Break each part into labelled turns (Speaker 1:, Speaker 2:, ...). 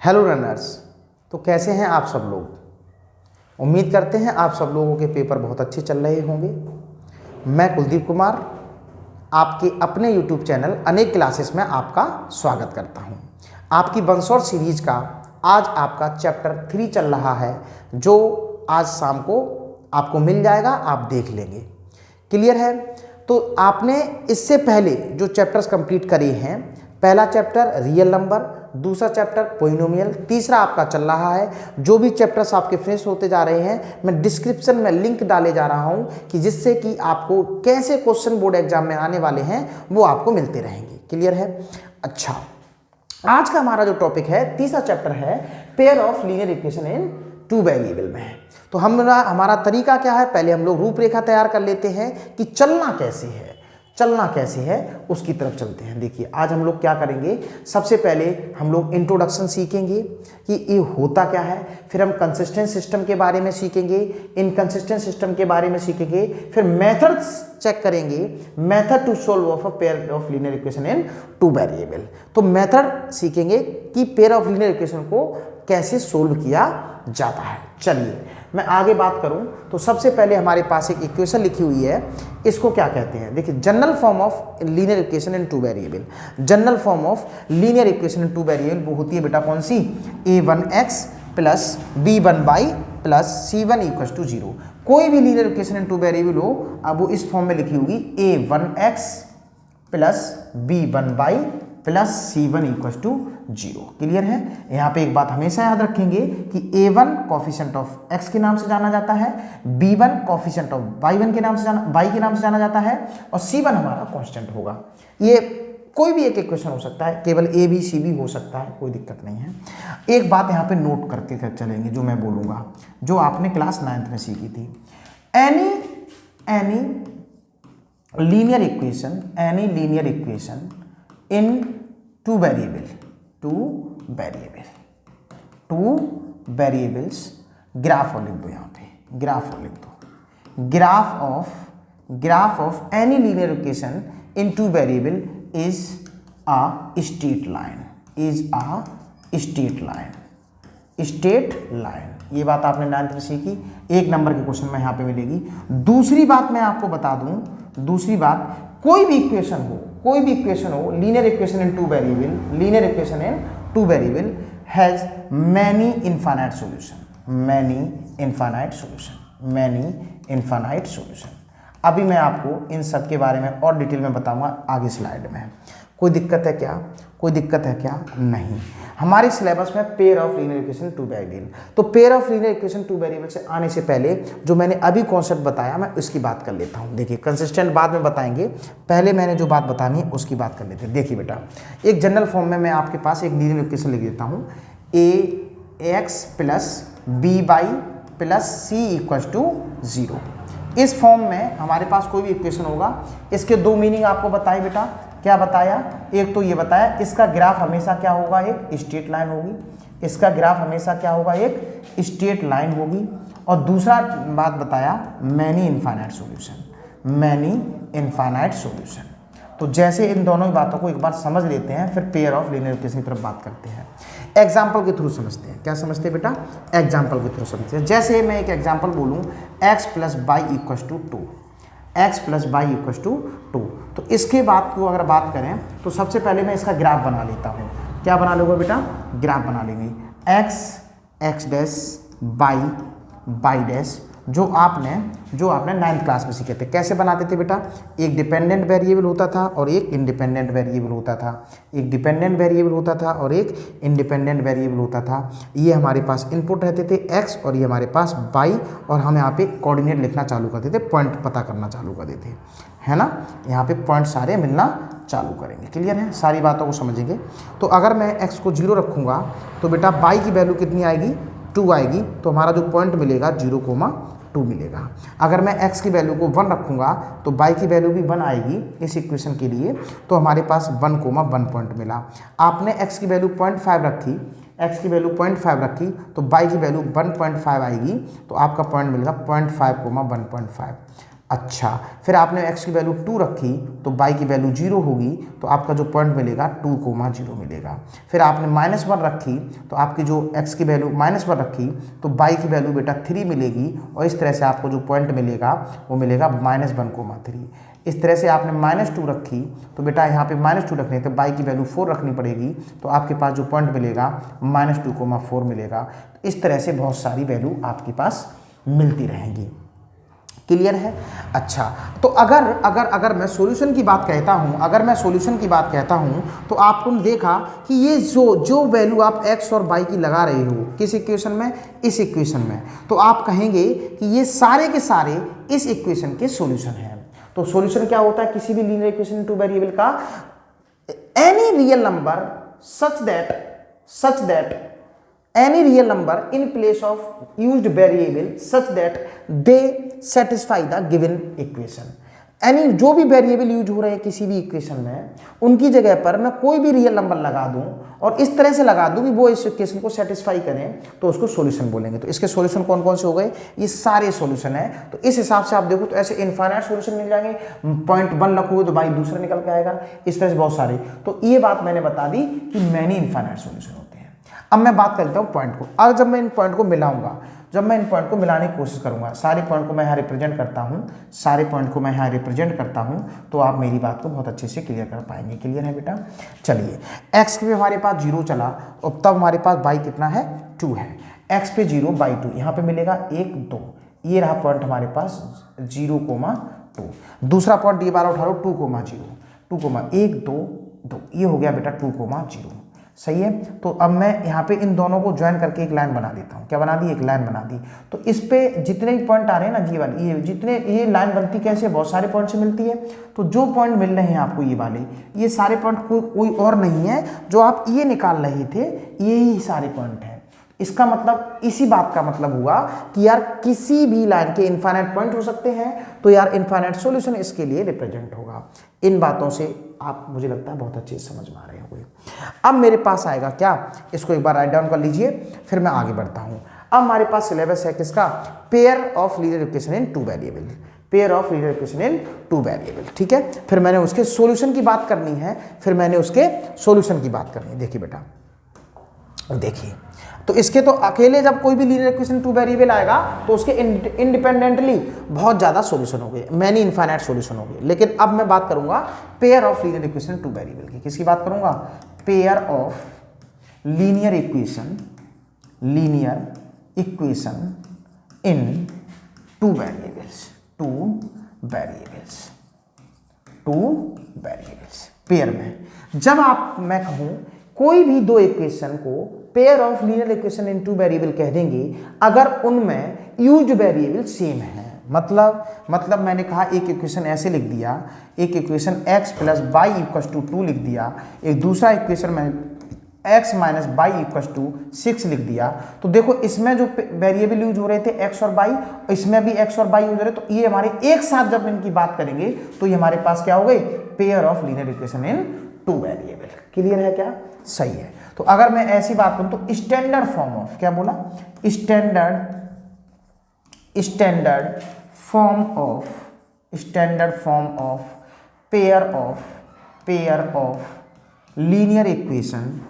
Speaker 1: Hello runners, तो कैसे हैं आप सब लोग। उम्मीद करते हैं आप सब लोगों के पेपर बहुत अच्छे चल रहे होंगे। मैं कुलदीप कुमार आपके अपने YouTube चैनल अनेक क्लासेस में आपका स्वागत करता हूं। आपकी बंसौर सीरीज का आज आपका चैप्टर 3 चल रहा है, जो आज शाम को आपको मिल जाएगा, आप देख लेंगे। क्लियर है? तो आपने इससे पहले जो चैप्टर्स कंप्लीट करे हैं, पहला चैप्टर रियल नंबर, दूसरा चैप्टर पोलिनोमियल, तीसरा आपका चल रहा है। जो भी चैप्टर्स आपके फिनिश होते जा रहे हैं, मैं डिस्क्रिप्शन में लिंक डाले जा रहा हूं कि जिससे कि आपको कैसे क्वेश्चन बोर्ड एग्जाम में आने वाले हैं वो आपको मिलते रहेंगे। क्लियर है? अच्छा, आज का हमारा जो टॉपिक है, तीसरा चैप्टर है pair of linear equation in two variable में। तो हमारा तरीका क्या है, पहले हम लोग रूपरेखा तैयार कर लेते हैं कि चलना कैसे है उसकी तरफ चलते हैं। देखिए, आज हम लोग क्या करेंगे, सबसे पहले हम लोग इंट्रोडक्शन सीखेंगे कि ये होता क्या है, फिर हम कंसिस्टेंट सिस्टम के बारे में सीखेंगे, इनकंसिस्टेंट सिस्टम के बारे में सीखेंगे, फिर मेथड्स चेक करेंगे, method to solve of a pair of linear equation in two variable. तो मेथड सीखेंगे कि पेयर ऑफ लीनियर इक्वेशन को कैसे सोल्व किया जाता है। चलिए मैं आगे बात करूं तो सबसे पहले हमारे पास एक इक्वेशन लिखी हुई है, इसको क्या कहते हैं। देखिए, general form of linear equation in two variable. General form of linear equation in two variable वो होती है बेटा कौन सी, a1x plus b1y plus c1 equal to 0। कोई भी linear equation in two variable हो, अब वो इस फॉर्म में लिखी होगी a1x plus b1y plus c1 equal to 0। Clear है? यहाँ पे एक बात हमेशा याद रखेंगे कि a1 कोफिशिएंट ऑफ x के नाम से जाना जाता है, b1 कोफिशिएंट ऑफ y1 के नाम से जाना जाता है, और c1 हमारा कांस्टेंट होगा। ये कोई भी एक इक्वेशन हो सकता है, केवल a b c भी हो सकता है, कोई दिक्कत नहीं है। एक बात यहाँ पे नोट करके चलेंगे, जो मैं बोलूँगा, जो आपने क्लास 9th में सीखी थी। Any linear equation in two variables, graph और लिख दो, यहाँ पे ग्राफ और लिख दो। Graph of any linear equation in two variable is a straight line. ये बात आपने 9th में सीखी, 1 नंबर के क्वेश्चन में यहाँ पे मिलेगी। दूसरी बात मैं आपको बता दूं, कोई भी इक्वेशन हो, linear equation in two variable has many infinite solution. अभी मैं आपको इन सब के बारे में और डिटेल में बताऊंगा आगे स्लाइड में। कोई दिक्कत है क्या? नहीं। हमारे सिलेबस में pair of linear equation two variable. तो pair of linear equation two variable से आने से पहले जो मैंने अभी कॉन्सेप्ट बताया, मैं उसकी बात कर लेता हूँ। देखिए, कंसिस्टेंट बाद में बताएंगे, पहले मैंने जो बात बतानी है उसकी बात कर लेते हैं। देखिए बेटा, एक जनरल फॉर्म में मैं आपके पास एक लीनियर इक्वेशन लिख देता हूँ, ax plus by plus c equal to 0। इस फॉर्म में हमारे पास कोई भी इक्वेशन होगा, इसके 2 मीनिंग आपको बताए बेटा। क्या बताया? एक तो ये बताया, इसका ग्राफ हमेशा क्या होगा, एक स्ट्रेट लाइन होगी। इसका ग्राफ हमेशा क्या होगा, एक स्ट्रेट लाइन होगी। और दूसरा बात बताया, मैनी इनफाइनाइट सॉल्यूशन। तो जैसे इन दोनों ही बातों को एक बार समझ लेते हैं, फिर पेयर ऑफ लीनियर इक्वेशन की तरफ बात करते हैं। एग्जाम्पल के थ्रू समझते हैं। क्या समझते हैं बेटा? एग्जाम्पल के थ्रू समझते हैं। जैसे मैं एक एग्जाम्पल बोलूँ, x plus y equal to 2। तो इसके बाद को अगर बात करें तो सबसे पहले मैं इसका ग्राफ बना लेता हूँ। क्या बना लोगे बेटा? ग्राफ बना लेंगे। x डैश बाई डैश, जो आपने 9th क्लास में सीखे थे। कैसे बनाते थे बेटा? एक डिपेंडेंट वेरिएबल होता था और एक इंडिपेंडेंट वेरिएबल होता था। ये हमारे पास इनपुट रहते थे x, और ये हमारे पास y, और हम यहाँ पे कोऑर्डिनेट लिखना चालू करते थे, पॉइंट पता करना चालू कर देते, है ना। यहाँ पे पॉइंट सारे मिलना चालू करेंगे। क्लियर है? सारी बातों को समझेंगे। तो अगर मैं x को 0 रखूँगा तो बेटा y की वैल्यू कितनी आएगी, 2 आएगी। तो हमारा जो पॉइंट मिलेगा 0,2 मिलेगा। अगर मैं x की वैल्यू को 1 रखूँगा तो y की वैल्यू भी 1 आएगी इस इक्वेशन के लिए। तो हमारे पास 1,1 पॉइंट मिला। आपने x की वैल्यू 0.5 रखी, तो y की वैल्यू 1.5 आएगी। तो आपका पॉइंट मिलेगा 0.5, 1.5। अच्छा, फिर आपने x की वैल्यू 2 रखी तो y की वैल्यू 0 होगी, तो आपका जो पॉइंट मिलेगा 2,0 मिलेगा। फिर आपने -1 रखी तो आपकी जो x की वैल्यू -1 रखी तो y की वैल्यू बेटा 3 मिलेगी, और इस तरह से आपको जो पॉइंट मिलेगा वो मिलेगा -1,3। इस तरह से आपने -2 रखी तो बेटा यहाँ पे -2 रखने तो y की वैल्यू 4 रखनी पड़ेगी, तो आपके पास जो पॉइंट मिलेगा -2,4 मिलेगा। तो इस तरह से बहुत सारी वैल्यू आपके पास मिलती रहेंगी। क्लियर है? अच्छा, तो अगर मैं सॉल्यूशन की बात कहता हूं, तो आपने देखा कि ये जो वैल्यू आप x और y की लगा रहे हो किस इक्वेशन में, इस इक्वेशन में, तो आप कहेंगे कि ये सारे के सारे इस इक्वेशन के सॉल्यूशन हैं। तो सॉल्यूशन क्या होता है किसी भी लीनियर इक्वेशन टू वेरिएबल का? Any real number such that any real number in place of used variable such that they satisfy the given equation। Any जो भी वेरिएबल यूज हो रहे हैं किसी भी इक्वेशन में, उनकी जगह पर मैं कोई भी रियल नंबर लगा दूं और इस तरह से लगा दूं कि वो इस इक्वेशन को सेटिस्फाई करें, तो उसको सॉल्यूशन बोलेंगे। तो इसके सॉल्यूशन कौन कौन से हो गए? ये सारे सॉल्यूशन है। तो इस हिसाब से आप देखो तो ऐसे इनफाइनाइट सॉल्यूशन मिल जाएंगे। पॉइंट 1 रखोगे तो भाई दूसरा निकल के आएगा, इस तरह से बहुत सारे। तो ये बात मैंने बता दी कि मैनी इनफाइनाइट सॉल्यूशन होते हैं। अब मैं बात करता हूँ पॉइंट को। अब जब मैं इन पॉइंट को मिलाऊंगा, जब मैं इन पॉइंट को मिलाने की कोशिश करूंगा, सारे पॉइंट को मैं यहाँ रिप्रेजेंट करता हूँ, तो आप मेरी बात को बहुत अच्छे से क्लियर कर पाएंगे। क्लियर है बेटा? चलिए, x पे हमारे पास 0 चला और तब हमारे पास y कितना है? 2 है। x पे 0 बाई 2 यहाँ पे मिलेगा 1 2, ये रहा पॉइंट हमारे पास 0,2। दूसरा पॉइंट ये बार उठा लो 2,1 2 2, ये हो गया बेटा 2,0। सही है। तो अब मैं यहाँ पे इन दोनों को ज्वाइन करके एक लाइन बना देता हूँ। क्या बना दी? एक लाइन बना दी। तो इस पे जितने भी पॉइंट आ रहे हैं ना, जी वाली ये जितने, ये लाइन बनती कैसे? बहुत सारे पॉइंट से मिलती है। तो जो पॉइंट मिल रहे हैं आपको ये वाले, ये सारे पॉइंट कोई और नहीं है, जो आप ये निकाल रहे थे यही सारे पॉइंट हैं। इसका मतलब, इसी बात का मतलब हुआ कि यार किसी भी लाइन के इनफाइनाइट पॉइंट हो सकते हैं, तो यार इनफाइनाइट सॉल्यूशन इसके लिए रिप्रेजेंट होगा। इन बातों से आप, मुझे लगता है, बहुत अच्छे से समझ में आ रहे होंगे। अब मेरे पास आएगा क्या? इसको एक बार राइट डाउन कर लीजिए, फिर मैं आगे बढ़ता हूं। अब हमारे पास सिलेबस है किसका? Pair of linear equation in two variable. Pair of linear equation in two variable, ठीक है। फिर मैंने उसके सॉल्यूशन की बात करनी है, देखिए बेटा, देखिए, तो इसके तो अकेले जब कोई भी लीनियर इक्वेशन टू वेरिएबल आएगा तो उसके इंडिपेंडेंटली बहुत ज़्यादा सॉल्यूशन हो गए, मैनी इनफाइनाइट सॉल्यूशन हो गए। लेकिन अब मैं बात करूंगा pair of linear equation two variable की। किसकी बात करूंगा? Pair of linear equation in two variables pair में। जब मैं कहूं कोई भी दो इक्वेशन को pair of linear equation in two variable कह देंगे अगर उनमें यूज्ड वेरिएबल सेम है। मतलब मैंने कहा एक इक्वेशन ऐसे लिख दिया, एक equation x plus y equals to 2 लिख दिया, एक दूसरा इक्वेशन में x minus y equals to 6 लिख दिया। तो देखो इसमें जो वेरिएबल यूज हो रहे थे x और y, इसमें भी x और y यूज हो रहे, तो ये हमारे एक साथ जब इनकी बात करेंगे तो ये हमारे पास क्या हो गए? Pair of linear equation in two variable. Clear है क्या? सही है। तो अगर मैं ऐसी बात करूं तो स्टैंडर्ड फॉर्म ऑफ, क्या बोला? Standard form of pair of linear equations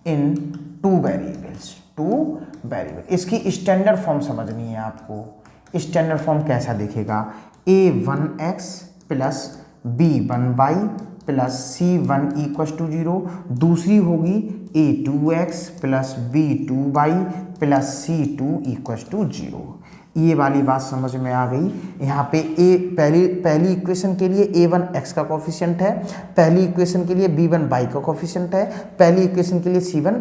Speaker 1: in two variable. इसकी स्टैंडर्ड फॉर्म समझनी है आपको। स्टैंडर्ड फॉर्म कैसा दिखेगा? a1x plus b1y plus c1 equals to 0। दूसरी होगी a2x plus b2y plus c2 equals to 0। ये वाली बात समझ में आ गई। यहाँ पे पहली इक्वेशन के लिए a1x का कोफिशिएंट है, पहली इक्वेशन के लिए b1y का कोफिशिएंट है, पहली इक्वेशन के लिए c1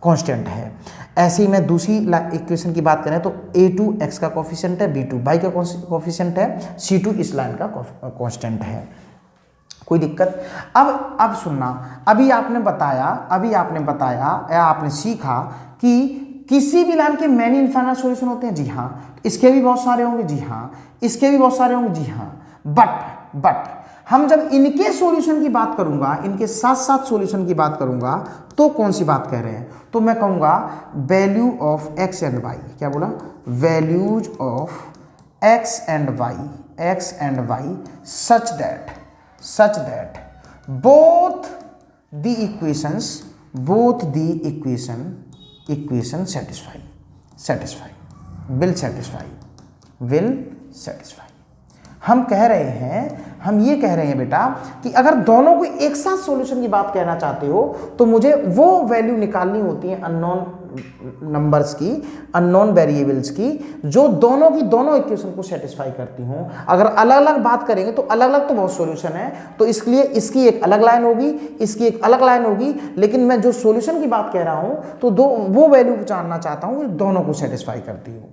Speaker 1: कांस्टेंट है। ऐसे ही मैं दूसरी इक्वेशन की बात करें तो a2x का कोफिशिएंट है, b2y का कोफिशिएंट है, c2 इस लाइन का कांस्टेंट है। कोई दिक्कत? अब सुनना, अभी आपने बताया या आपने सीखा कि किसी भी लाइन के मैनी इनफाइनाइट सॉल्यूशन होते हैं। जी हाँ। इसके भी बहुत सारे होंगे। जी हाँ। इसके भी बहुत सारे होंगे। जी हाँ। बट हम जब इनके सॉल्यूशन की बात करूंगा, इनके साथ साथ सॉल्यूशन की बात करूंगा, तो कौन सी बात कह रहे हैं, तो मैं कहूंगा value of x and y. क्या बोला, values of x and y such that both the equation will satisfy। हम कह रहे हैं, हम ये कह रहे हैं बेटा कि अगर दोनों को एक साथ सॉल्यूशन की बात कहना चाहते हो तो मुझे वो वैल्यू निकालनी होती है अननोन नंबर्स की, अननोन वेरिएबल्स की, जो दोनों की दोनों इक्वेशन को सेटिस्फाई करती हों। अगर अलग अलग बात करेंगे तो अलग अलग तो बहुत सॉल्यूशन है, तो इसलिए इसकी एक अलग लाइन होगी, इसकी एक अलग लाइन होगी, लेकिन मैं जो सॉल्यूशन की बात कह रहा हूं तो वो वैल्यू जानना चाहता हूं दोनों को सेटिस्फाई करती हो।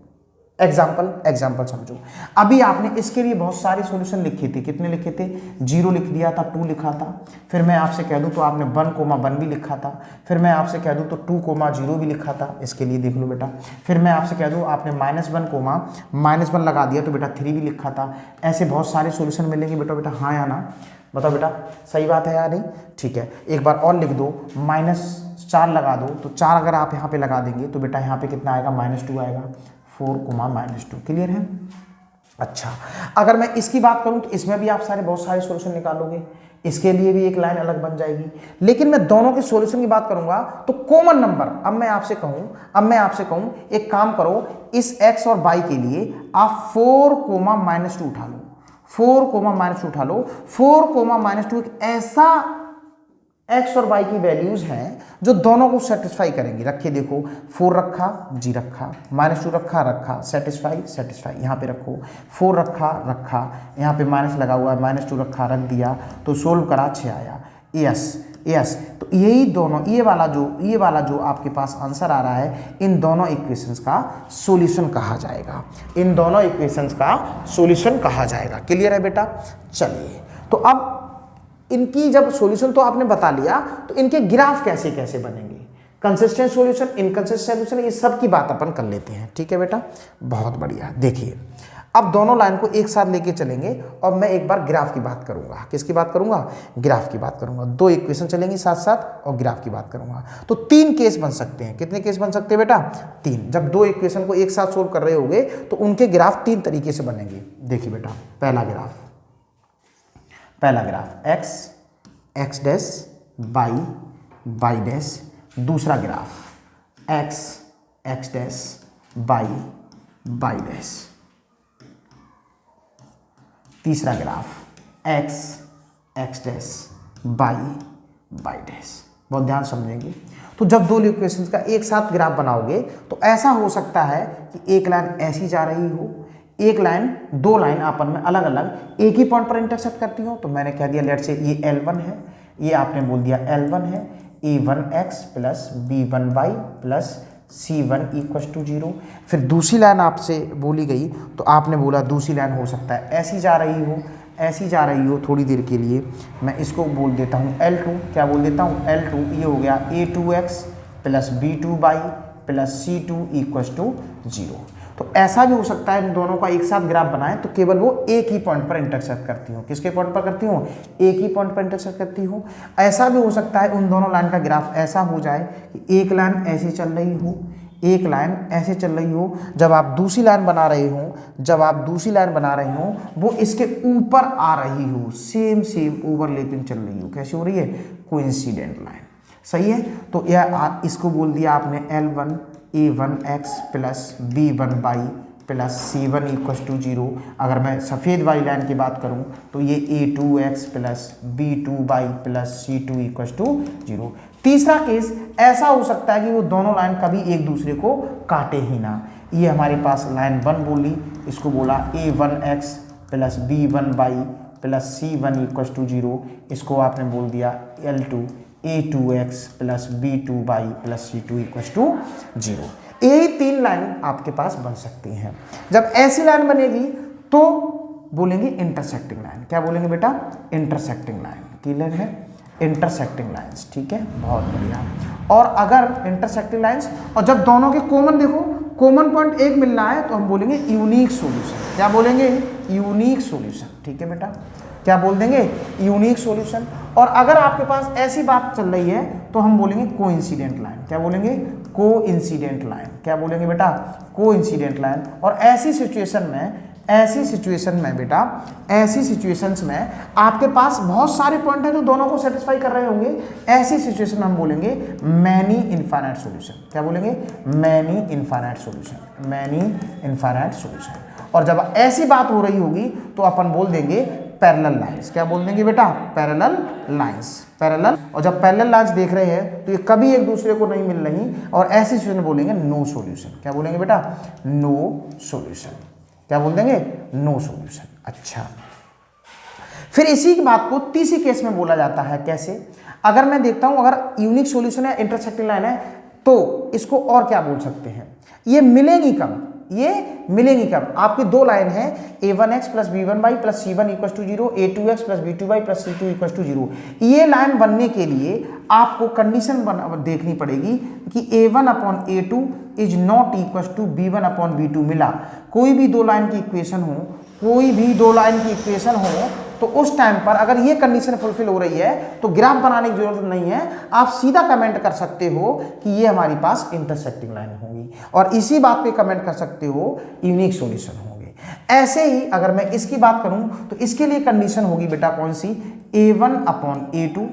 Speaker 1: एग्जाम्पल समझो। अभी आपने इसके लिए बहुत सारे सॉल्यूशन लिखे थे, कितने लिखे थे, 0 लिख दिया था, 2 लिखा था, फिर मैं आपसे कह दूं तो आपने 1,1 भी लिखा था, फिर मैं आपसे कह दूं तो 2,0 भी लिखा था। इसके लिए देख लो बेटा, फिर मैं आपसे कह दूं आपने -1 लगा दिया तो बेटा 3 भी लिखा था। ऐसे बहुत सारे सॉल्यूशन मिलेंगे बेटा हाँ या ना बताओ बेटा, सही बात है या नहीं? ठीक है, एक बार और लिख दो, -4 लगा दो, तो 4 अगर आप यहाँ पे लगा देंगे तो बेटा यहाँ पे कितना आएगा, -2 आएगा, 4,-2। क्लियर है? अच्छा, अगर मैं इसकी बात करूं तो इसमें भी आप बहुत सारे सॉल्यूशन निकालोगे, इसके लिए भी एक लाइन अलग बन जाएगी, लेकिन मैं दोनों के सॉल्यूशन की बात करूंगा तो कॉमन नंबर, अब मैं आपसे कहूं एक काम करो, इस x और y के लिए आप 4,-2 उठा लो, 4,-2 उठा लो। 4,-2 एक ऐसा x और y की वैल्यूज हैं जो दोनों को सेटिस्फाई करेंगी। रखिए देखो, 4 रखा, जी रखा, -2 रखा, सेटिस्फाई, यहाँ पे रखो, 4 रखा, यहाँ पे माइनस लगा हुआ है, -2 रखा, रख दिया, तो सोल्व करा, 6 आया। यस, तो यही दोनों, ये वाला जो आपके पास आंसर आ रहा है, इन दोनों इक्वेशंस का सॉल्यूशन कहा जाएगा। क्लियर है बेटा? चलिए, तो अब इनकी जब सॉल्यूशन तो आपने बता लिया, तो इनके ग्राफ कैसे कैसे बनेंगे, कंसिस्टेंट सॉल्यूशन, इनकंसिस्टेंट सॉल्यूशन, ये सब की बात अपन कर लेते हैं। ठीक है बेटा, बहुत बढ़िया। देखिए, अब दोनों लाइन को एक साथ लेके चलेंगे और मैं एक बार ग्राफ की बात करूंगा। किसकी बात करूंगा? ग्राफ की बात करूंगा। 2 इक्वेशन चलेंगी साथ साथ और ग्राफ की बात करूंगा। तो 3 केस बन सकते हैं। कितने केस बन सकते हैं बेटा? 3। जब 2 इक्वेशन को एक साथ सोल्व कर रहे होंगे तो उनके ग्राफ 3 तरीके से बनेंगे। देखिए बेटा, पहला graph x dash y dash, दूसरा graph x dash y dash, तीसरा graph x dash y dash. बहुत ध्यान समझेंगे। तो जब 2 इक्वेशंस का एक साथ ग्राफ बनाओगे तो ऐसा हो सकता है कि एक लाइन ऐसी जा रही हो, एक लाइन, 2 लाइन आपस में अलग अलग एक ही पॉइंट पर इंटरसेक्ट करती हो। तो मैंने कह दिया लेट से ये L1 है, ये आपने बोल दिया L1 है, A1x plus B1y plus C1 equal to 0। फिर दूसरी लाइन आपसे बोली गई तो आपने बोला दूसरी लाइन हो सकता है ऐसी जा रही हो थोड़ी देर के लिए। मैं इसको बोल देता हूँ L2। क्या बोल देता हूँ? L2। ये हो गया A2x plus B2y plus C2 equal to 0। तो ऐसा भी हो सकता है इन दोनों का एक साथ ग्राफ बनाएं तो केवल वो एक ही पॉइंट पर इंटरसेक्ट करती हो। किसके पॉइंट पर करती हो? एक ही पॉइंट पर इंटरसेक्ट करती हो। ऐसा भी हो सकता है उन दोनों लाइन का ग्राफ ऐसा हो जाए कि एक लाइन ऐसे चल रही हो, एक लाइन ऐसे चल रही हो, जब आप दूसरी लाइन बना रहे हो वो इसके ऊपर आ रही हो, सेम ओवरलैपिंग चल रही हो। कैसी हो रही है? Coincident line. सही है? तो यह इसको बोल दिया आपने L1 A1x plus B1y plus C1 equal to 0। अगर मैं सफ़ेद वाली लाइन की बात करूं तो ये A2x plus B2y plus C2 equal to 0। तीसरा केस ऐसा हो सकता है कि वो दोनों लाइन कभी एक दूसरे को काटे ही ना। ये हमारे पास लाइन 1 बोली, इसको बोला A1x plus B1y plus C1 equal to 0। इसको आपने बोल दिया L2 A2x plus B2y plus C2 equal to 0। यही 3 लाइन आपके पास बन सकती हैं। जब ऐसी लाइन बनेगी तो बोलेंगे इंटरसेक्टिंग लाइन। क्या बोलेंगे बेटा? Intersecting line. क्लियर है? Intersecting lines. ठीक है, बहुत बढ़िया। और अगर इंटरसेक्टिंग लाइंस और जब दोनों के कॉमन देखो, कॉमन पॉइंट एक मिल रहा है तो हम बोलेंगे यूनिक सॉल्यूशन। क्या बोलेंगे? Unique solution. ठीक है बेटा, क्या बोल देंगे, यूनिक सॉल्यूशन। और अगर आपके पास ऐसी बात चल रही है तो हम बोलेंगे कोइंसिडेंट लाइन। क्या बोलेंगे, कोइंसिडेंट लाइन। क्या बोलेंगे बेटा, कोइंसिडेंट लाइन। और ऐसी सिचुएशन में बेटा, ऐसी सिचुएशंस में आपके पास बहुत सारे पॉइंट हैं जो दोनों को सेटिस्फाई कर रहे होंगे, ऐसी सिचुएशन में हम बोलेंगे मैनी इनफाइनाइट सॉल्यूशन। क्या बोलेंगे, many infinite solution, many infinite solution. और जब ऐसी बात हो रही होगी तो अपन बोल देंगे पैरेलल लाइंस। क्या बोल देंगे बेटा, पैरेलल लाइंस, पैरेलल। और जब पैरेलल लाइंस देख रहे हैं तो ये कभी एक दूसरे को नहीं मिल रही, और ऐसी सिचुएशन बोलेंगे नो सॉल्यूशन। क्या बोलेंगे बेटा, नो सॉल्यूशन। क्या बोल देंगे, नो सॉल्यूशन। अच्छा, फिर इसी की बात को तीसरी केस में बोला जाता है। कैसे, अगर मैं देखता हूं अगर यूनिक सॉल्यूशन है, इंटरसेक्टिंग लाइन है, तो इसको और क्या बोल सकते हैं, ये मिलेंगी कब, ये मिलेंगी कब, आपकी दो लाइन है a1x plus b1y plus c1 equal to 0, a2x plus b2y plus c2 equal to 0। ये लाइन बनने के लिए आपको कंडीशन देखनी पड़ेगी कि a1 upon a2 is not equal to b1 upon b2 मिला। कोई भी दो लाइन की इक्वेशन हो, कोई भी दो लाइन की इक्वेशन हो, तो उस टाइम पर अगर ये कंडीशन फुलफिल हो रही है तो ग्राफ बनाने की जरूरत नहीं है, आप सीधा कमेंट कर सकते हो कि ये हमारे पास इंटरसेक्टिंग लाइन होगी, और इसी बात पे कमेंट कर सकते हो यूनिक सॉल्यूशन होंगे। ऐसे ही अगर मैं इसकी बात करूं तो इसके लिए कंडीशन होगी बेटा कौन सी, a1 अपॉन a2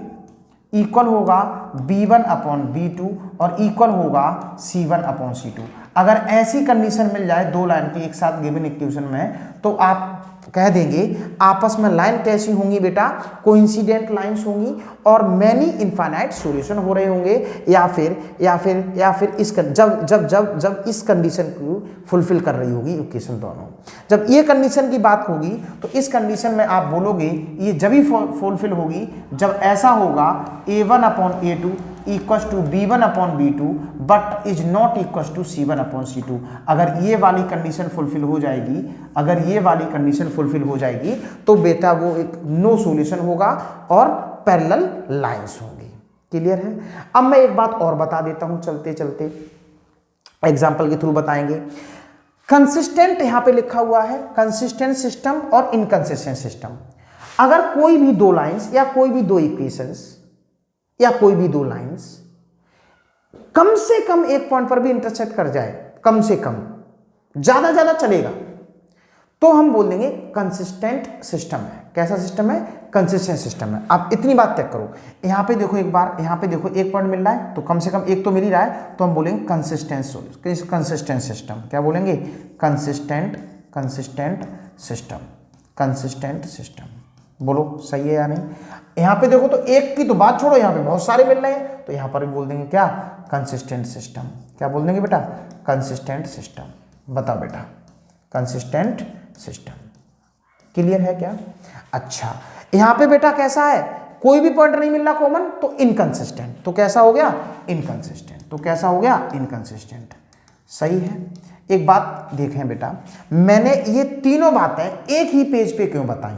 Speaker 1: इक्वल होगा b1 अपॉन b2 और इक्वल होगा c1 अपॉन c2। अगर ऐसी कंडीशन मिल जाए दो लाइन की एक साथ गिवन इक्वेशन में, तो आप कह देंगे आपस में लाइन कैसी होंगी बेटा, कोइंसिडेंट लाइंस होंगी और मैनी इनफाइनाइट सॉल्यूशन हो रहे होंगे, या फिर इस जब इस कंडीशन को फुलफिल कर रही होगी इक्वेशन दोनों। जब ये कंडीशन की बात होगी तो इस कंडीशन में आप बोलोगे ये जब ही फुलफिल होगी जब ऐसा होगा a1 upon a2 equal to b1 upon b2 but is not equal to c1 upon c2। अगर ये वाली कंडीशन फुलफिल हो जाएगी, अगर ये वाली कंडीशन फुलफिल हो जाएगी तो बेटा वो एक नो सॉल्यूशन होगा और पैरेलल लाइंस होंगी। क्लियर है। अब मैं एक बात और बता देता हूं, चलते चलते एग्जाम्पल के थ्रू बताएंगे। कंसिस्टेंट यहां पे लिखा हुआ है, कंसिस्टेंट सिस्टम और इनकंसिस्टेंट सिस्टम। अगर कोई भी दो लाइंस या कोई भी दो इक्वेशंस या कोई भी दो लाइंस कम से कम एक पॉइंट पर भी इंटरसेक्ट कर जाए, कम से कम, ज्यादा चलेगा, तो हम बोल देंगे कंसिस्टेंट सिस्टम है। कैसा सिस्टम है, कंसिस्टेंट सिस्टम है। आप इतनी बात तय करो, यहां पे देखो एक बार, यहां पे देखो एक पॉइंट मिल रहा है तो कम से कम एक तो मिल ही रहा है, तो हम बोलेंगे कंसिस्टेंट सिस्टम। क्या बोलेंगे, कंसिस्टेंट सिस्टम। बोलो सही है या नहीं। यहां पे देखो तो एक की तो बात छोड़ो, यहां पे बहुत सारे मिल रहे हैं, तो यहां पर भी बोल देंगे क्या, कंसिस्टेंट सिस्टम। क्या बोल देंगे बेटा, कंसिस्टेंट सिस्टम। बताओ बेटा, कंसिस्टेंट सिस्टम। क्लियर है क्या। अच्छा, यहां पे बेटा कैसा है, कोई भी पॉइंट नहीं मिल रहा कॉमन, तो इनकंसिस्टेंट। तो कैसा हो गया, इनकंसिस्टेंट। तो कैसा हो गया, इनकंसिस्टेंट। सही है। एक बात देखें बेटा, मैंने ये तीनों बातें एक ही पेज पे क्यों बताई,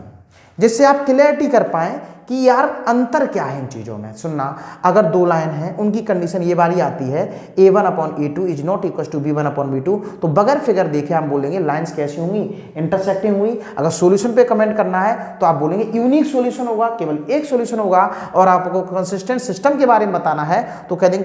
Speaker 1: जिससे आप क्लैरिटी कर पाए कि यार अंतर क्या है इन चीज़ों में। सुनना, अगर दो लाइन है उनकी कंडीशन ये वाली आती है a1 upon a2 is not equal to b1 upon b2, तो बगैर फिगर देखे हम बोलेंगे लाइंस कैसी होंगी, इंटरसेक्टिंग हुई। अगर सॉल्यूशन पे कमेंट करना है तो आप बोलेंगे यूनिक सॉल्यूशन होगा, केवल एक सॉल्यूशन होगा। और आपको कंसिस्टेंट सिस्टम के बारे में बताना है तो कह देंगे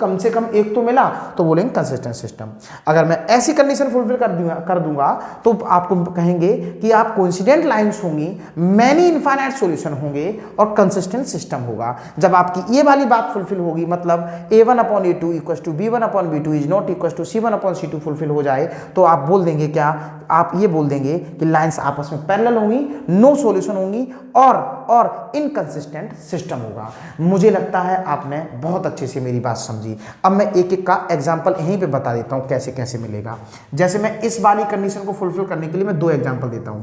Speaker 1: कम से कम एक तो मिला, तो बोलेंगे कंसिस्टेंट सिस्टम। अगर मैं ऐसी कंडीशन फुलफिल कर दूंगा तो आपको कहेंगे कि आप कोइंसिडेंट लाइंस होंगी, मैनी इनफाइनाइट सॉल्यूशन होंगे और कंसिस्टेंट सिस्टम होगा। जब आपकी ये वाली बात फुलफिल होगी, मतलब a1 upon a2 equal to b1 upon b2 is not equal to c1 upon c2 fulfil हो जाए, तो आप बोल देंगे क्या, आप ये बोल देंगे कि लाइंस आपस में पैरेलल होंगी, नो सॉल्यूशन होंगी और इनकंसिस्टेंट सिस्टम होगा। मुझे लगता है आपने बहुत अच्छे से मेरी बात समझी। अब मैं एक एक का एग्जांपल यहीं पे बता देता हूं कैसे कैसे मिलेगा। जैसे मैं इस वाली कंडीशन को फुलफिल करने के लिए मैं दो एग्जांपल देता हूं,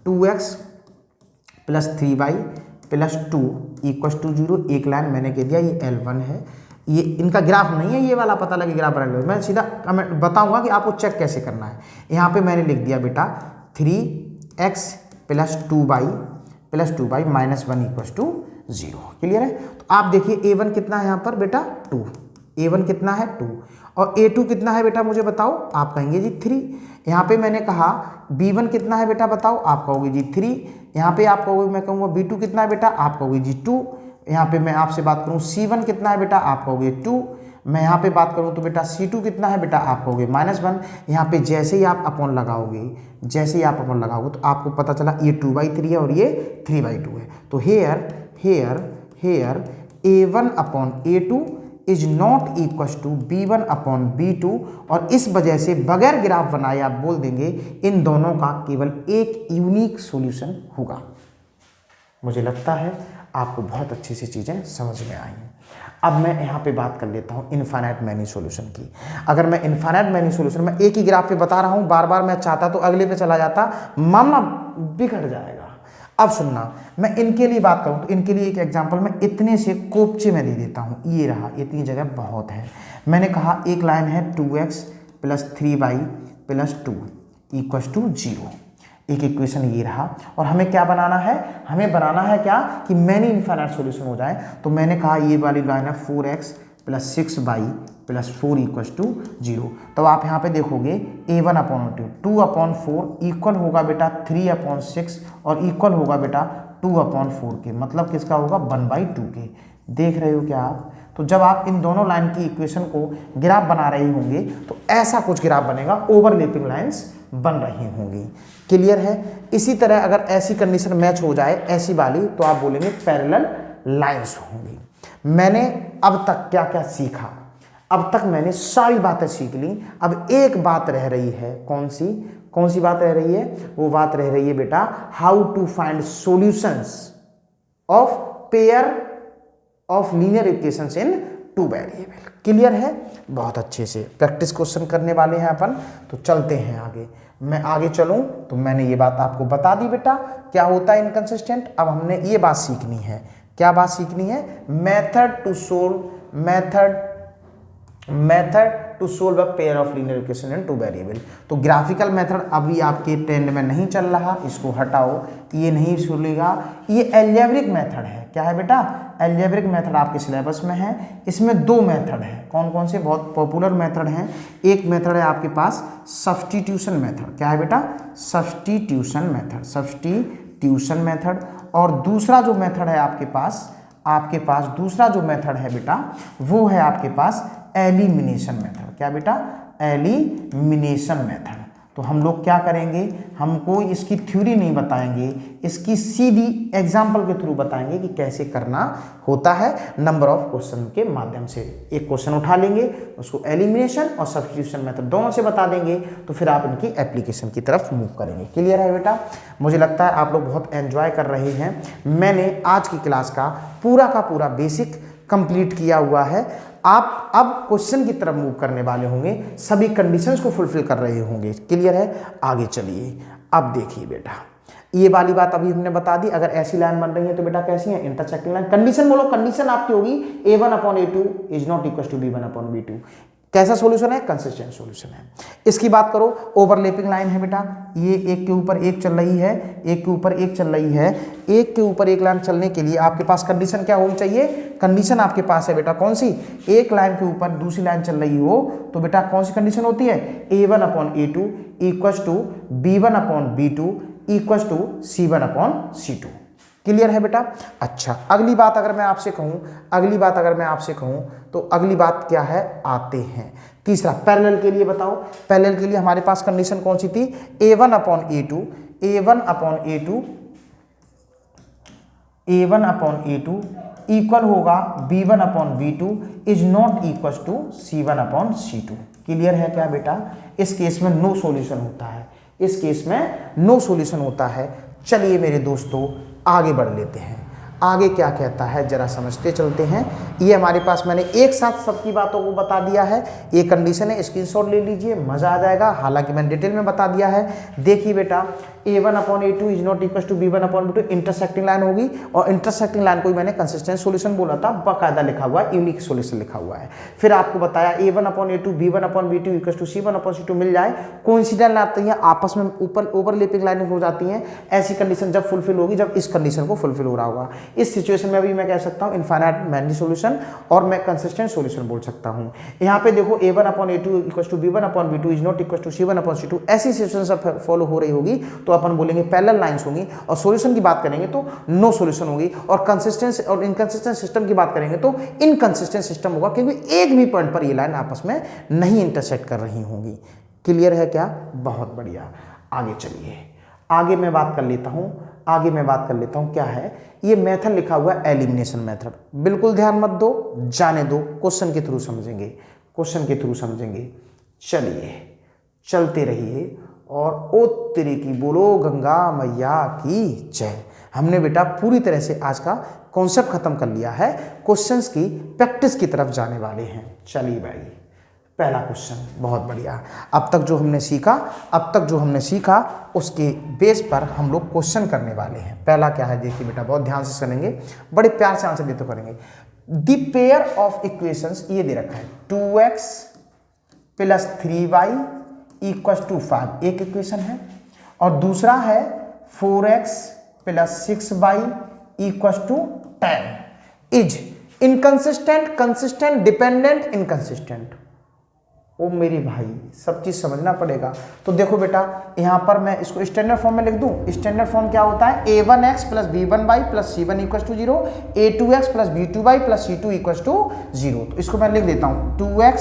Speaker 1: 2x plus 3y plus 2 equal to 0। एक लाइन मैंने कह दिया ये L1 है, ये इनका ग्राफ नहीं है, ये वाला पता लगे ग्राफ बना लो। मैं सीधा कमेंट बताऊंगा कि आपको चेक कैसे करना है। यहाँ पे मैंने लिख दिया बेटा 3x plus 2y minus 1 equal to 0। Clear है। तो आप देखिए a1 कितना है यहाँ पर बेटा 2, a1 कितना है 2 और a2 कितना है बेटा मुझे बताओ, आप कहेंगे जी 3। यहाँ पे मैंने कहा b1 कितना है बेटा बताओ, आप कहोगे जी 3। यहाँ पे आप कहोगे, मैं कहूँगा B2 कितना है बेटा, आप कहोगे जी 2। यहाँ पे मैं आपसे बात करूँ C1 कितना है बेटा, आप कहोगे 2। मैं यहाँ पे बात करूँ तो बेटा C2 कितना है बेटा, आप कहोगे -1। यहाँ पे जैसे ही आप अपॉन लगाओगे, जैसे ही आप अपॉन लगाओगे तो आपको पता चला ये 2/3 है और ये 3/2 है। तो here A1 upon A2 is not equal to B1 upon B2, और इस वजह से बगैर ग्राफ बनाए आप बोल देंगे इन दोनों का केवल एक यूनिक सॉल्यूशन होगा। मुझे लगता है आपको बहुत अच्छी सी चीज़ें समझ में आई हैं। अब मैं यहाँ पे बात कर लेता हूँ इनफाइनाइट मैनी सॉल्यूशन की। अगर मैं इनफाइनाइट मैनी सॉल्यूशन मैं एक ही ग्राफ पे बता रहा हूँ, बार बार मैं चाहता तो अगले पे चला जाता, मामला बिगड़ जाएगा। अब सुनना, मैं इनके लिए बात करूँ तो इनके लिए एक एग्जांपल मैं इतने से कोपचे में दे देता हूँ। ये रहा, इतनी जगह बहुत है। मैंने कहा एक लाइन है 2x + 3y + 2 = 0। एक इक्वेशन ये रहा, और हमें क्या बनाना है, हमें बनाना है क्या कि मैनी इनफाइनाइट सॉल्यूशन हो जाए। तो मैंने कहा ये वाली लाइन है 4x + 6y + 4 = 0। तो आप यहाँ पे देखोगे A1 अपॉन 2/4 इक्वल होगा बेटा 3/6 और इक्वल होगा बेटा 2/4 के, मतलब किसका होगा 1/2 के। देख रहे हो क्या आप? तो जब आप इन दोनों लाइन की इक्वेशन को ग्राफ बना रहे होंगे तो ऐसा कुछ ग्राफ बनेगा, ओवरलैपिंग लाइंस बन रही होंगी। क्लियर है? इसी तरह अगर ऐसी कंडीशन मैच हो जाए ऐसी वाली, तो आप बोलेंगे पैरेलल लाइंस होंगी। मैंने अब तक क्या क्या सीखा? अब तक मैंने सारी बातें सीख ली। अब एक बात रह रही है, कौन सी बात रह रही है? वो बात रह रही है बेटा how to find solutions of pair of linear equations in 2 variable. Clear है? बहुत अच्छे से प्रैक्टिस क्वेश्चन करने वाले हैं अपन। तो चलते हैं आगे। मैं आगे चलूं तो मैंने ये बात आपको बता दी बेटा क्या होता है इनकंसिस्टेंट। अब हमने ये बात सीखनी है। क्या बात सीखनी है? Method to solve a pair of linear equation in 2 variable. तो ग्राफिकल मेथड अभी आपके ट्रेंड में नहीं चल रहा, इसको हटाओ, ये नहीं सुनेगा। ये एल्जेब्रिक मेथड है। क्या है बेटा? एल्जेब्रिक मेथड आपके सिलेबस में है। इसमें 2 मेथड है। कौन कौन से? बहुत पॉपुलर मेथड हैं। एक मेथड है आपके पास सब्स्टिट्यूशन मेथड। क्या है बेटा? Substitution method. और दूसरा जो मेथड है आपके पास दूसरा जो मेथड है बेटा वो है आपके पास एलिमिनेशन मेथड। क्या बेटा? Elimination method. तो हम लोग क्या करेंगे, हमको इसकी थ्योरी नहीं बताएंगे, इसकी सीधी एग्जाम्पल के थ्रू बताएंगे कि कैसे करना होता है नंबर ऑफ क्वेश्चन के माध्यम से। एक क्वेश्चन उठा लेंगे, उसको एलिमिनेशन और सब्स्टिट्यूशन मेथड दोनों से बता देंगे, तो फिर आप इनकी एप्लीकेशन की तरफ मूव करेंगे। क्लियर है बेटा? मुझे लगता है आप लोग बहुत एंजॉय कर रहे हैं। मैंने आज की क्लास का पूरा बेसिक कंप्लीट किया हुआ है। आप अब क्वेश्चन की तरफ मूव करने वाले होंगे, सभी कंडीशंस को फुलफिल कर रहे होंगे। क्लियर है? आगे चलिए। अब देखिए बेटा, ये वाली बात अभी हमने बता दी। अगर ऐसी लाइन बन रही है तो बेटा कैसी है? Intersecting line. कंडीशन बोलो, कंडीशन आपकी होगी A1 upon A2 is not equal to B1 upon B2। कैसा सॉल्यूशन है? कंसिस्टेंट सॉल्यूशन है। इसकी बात करो, ओवरलैपिंग लाइन है बेटा, ये एक के ऊपर एक चल रही है, एक के ऊपर एक चल रही है। एक के ऊपर एक लाइन चलने के लिए आपके पास कंडीशन क्या होनी चाहिए? कंडीशन आपके पास है बेटा कौन सी? एक लाइन के ऊपर दूसरी लाइन चल रही हो तो बेटा कौन सी कंडीशन होती है? A1 upon A2 equal to B1 upon B2 equal to C1 upon C2। Clear है बेटा? अच्छा, अगली बात अगर मैं आपसे कहूं तो अगली बात क्या है? आते हैं तीसरा, पैरेलल के लिए बताओ। पैरेलल के लिए हमारे पास कंडीशन कौन सी थी? A1 अपॉन A2 इक्वल होगा B1 upon B2 is not equal to C1 upon C2। Clear है क्या बेटा? इस केस में नो सॉल्यूशन होता है। चलिए मेरे दोस्तों आगे बढ़ लेते हैं। आगे क्या कहता है जरा समझते चलते हैं। ये हमारे पास मैंने एक साथ सबकी बातों को बता दिया है। ये कंडीशन है, स्क्रीनशॉट ले लीजिए, मजा आ जाएगा। हालांकि मैंने डिटेल में बता दिया है। देखिए बेटा, A1 upon A2 is not equal to B1 upon B2 intersecting line होगी, और इंटरसेक्टिंग लाइन को ही मैंने कंसिस्टेंट सॉल्यूशन बोला था, बाकायदा लिखा हुआ है, यूनिक सॉल्यूशन लिखा हुआ है। फिर आपको बताया A1 upon A2 B1 upon B2 equal to C1 upon C2 मिल जाए, कोइंसिडेंट आती है, आपस में ऊपर ओवरलैपिंग लाइन हो जाती हैं। ऐसी कंडीशन जब फुलफिल होगी जब इस कंडीशन को फुलफिल हो रहा होगा। इस सिचुएशन में अभी मैं कह सकता हूँ इनफाइनाइट मैनी सॉल्यूशन, और मैं कंसिस्टेंट सॉल्यूशन बोल सकता हूँ। यहाँ पे देखो A1 upon A2 equal to B1 upon B2 is not equal to C1 upon C2, ऐसी सिचुएशन सब फॉलो हो रही होगी तो तो अपन बोलेंगे पैरेलल लाइंस होंगी, और सॉल्यूशन की बात करेंगे तो नो सॉल्यूशन होगी, और कंसिस्टेंट और इनकंसिस्टेंट सिस्टम की बात करेंगे तो इनकंसिस्टेंट सिस्टम होगा, क्योंकि एक भी पॉइंट पर ये लाइन आपस में नहीं इंटरसेक्ट कर रही होंगी। क्लियर है क्या? बहुत बढ़िया। आगे चलिए, आगे मैं बात कर लेता हूं, क्या है ये मेथड लिखा हुआ है, एलिमिनेशन मेथड। बिल्कुल ध्यान मत दो, जाने दो, क्वेश्चन के थ्रू समझेंगे। चलिए चलते रहिए, और ओ तेरे की बोलो गंगा मैया की जय। हमने बेटा पूरी तरह से आज का कॉन्सेप्ट खत्म कर लिया है, क्वेश्चंस की प्रैक्टिस की तरफ जाने वाले हैं। चलिए भाई, पहला क्वेश्चन, बहुत बढ़िया। अब तक जो हमने सीखा उसके बेस पर हम लोग क्वेश्चन करने वाले हैं। पहला क्या है देखिए बेटा, बहुत ध्यान से सुनेंगे, बड़े प्यार से आंसर देते करेंगे। द पेयर ऑफ इक्वेशंस ये दे रखा है 2x + 3y = 5, एक इक्वेशन है, और दूसरा है 4x + 6y = 10 is inconsistent, consistent, dependent, inconsistent. ओ मेरे भाई, सब चीज समझना पड़ेगा। तो देखो बेटा, यहां पर मैं इसको स्टैंडर्ड फॉर्म में लिख दूं। स्टैंडर्ड फॉर्म क्या होता है? a1x + b1y + c1 = 0, a2x + b2y + c2 = 0। तो इसको मैं लिख देता हूं 2x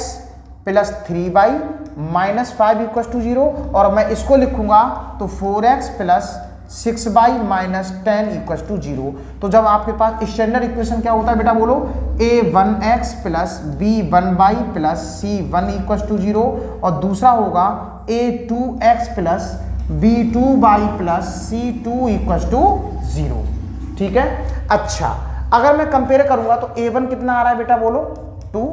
Speaker 1: + 3y - 5 = 0, और मैं इसको लिखूंगा तो 4x + 6y - 10 = 0। तो जब आपके पास स्टैंडर्ड इक्वेशन क्या होता है बेटा, बोलो, a1x + b1y + c1 = 0, और दूसरा होगा a2x + b2y + c2 = 0। ठीक है। अच्छा, अगर मैं कंपेयर करूंगा तो a1 कितना आ रहा है बेटा, बोलो 2,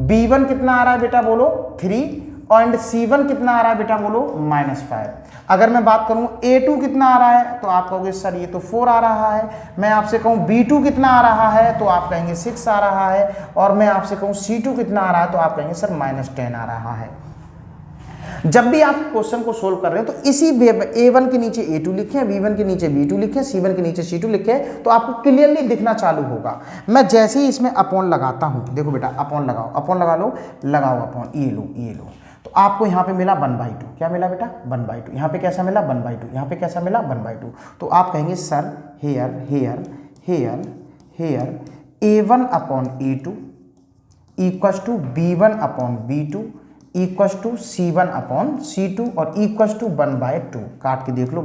Speaker 1: b1 कितना आ रहा है बेटा, बोलो 3, और c1 कितना आ रहा है बेटा, बोलो -5। अगर मैं बात करूं a2 कितना आ रहा है, तो आप कहोगे सर ये तो 4 आ रहा है। मैं आपसे कहूं b2 कितना आ रहा है, तो आप कहेंगे 6 आ रहा है, और मैं आपसे कहूं c2 कितना आ रहा है, तो आप कहेंगे सर -10 आ रहा है। जब भी आप क्वेश्चन को सोल्व कर रहे हो तो इसी a1 के नीचे a2 लिखें, b1 के नीचे b2 लिखें, c1 के नीचे c2 लिखें, तो आपको क्लियरली दिखना चालू होगा। मैं जैसे ही इसमें अपॉन लगाता हूं, देखो बेटा अपॉन लगाओ, अपॉन लगा लो, लगाओ अपॉन, ये लो, तो आपको यहाँ पे मिला 1/2। क्या मिला बेटा? 1/2। यहाँ पे कैसा मिला? 1/2। यहाँ पे कैसा मिला? 1/2। तो आप कहेंगे sir hair a1 upon a2 = b1/b2 = c1 upon c2, और = 1/2। काट के देख लो,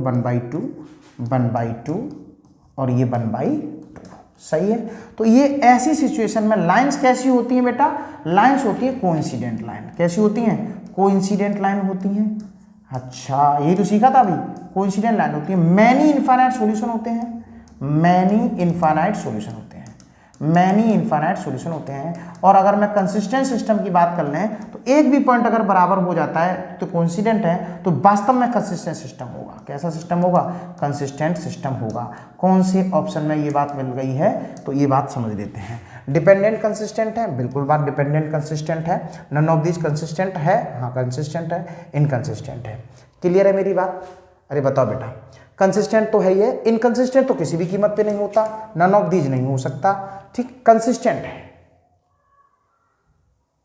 Speaker 1: 1/2 और ये 1/2। सही है। तो ये ऐसी सिचुएशन में लाइंस कैसी होती हैं बेटा? लाइंस होती है कोइंसिडेंट लाइन। कैसी होती हैं? कोइंसिडेंट लाइन होती हैं। अच्छा, यही तो सीखा था अभी, कोइंसिडेंट लाइन होती है। मैनी इनफाइनाइट सॉल्यूशन होते हैं, मैनी इनफाइनाइट सॉल्यूशन होते हैं। और अगर मैं कंसिस्टेंट सिस्टम की बात कर लें तो एक भी पॉइंट अगर बराबर हो जाता है तो कोइंसिडेंट है, तो वास्तव में कंसिस्टेंट सिस्टम होगा। कैसा सिस्टम होगा? कंसिस्टेंट सिस्टम होगा। कौन से ऑप्शन में ये बात मिल गई है, तो ये बात समझ लेते हैं। डिपेंडेंट कंसिस्टेंट है, बिल्कुल बात डिपेंडेंट कंसिस्टेंट है। नन ऑफ दिस कंसिस्टेंट है, हाँ कंसिस्टेंट है, इनकंसिस्टेंट है। क्लियर है मेरी बात? अरे बताओ बेटा, कंसिस्टेंट तो है ये, इनकंसिस्टेंट तो किसी भी कीमत पे नहीं होता, नन ऑफ दीज नहीं हो सकता। ठीक, कंसिस्टेंट है।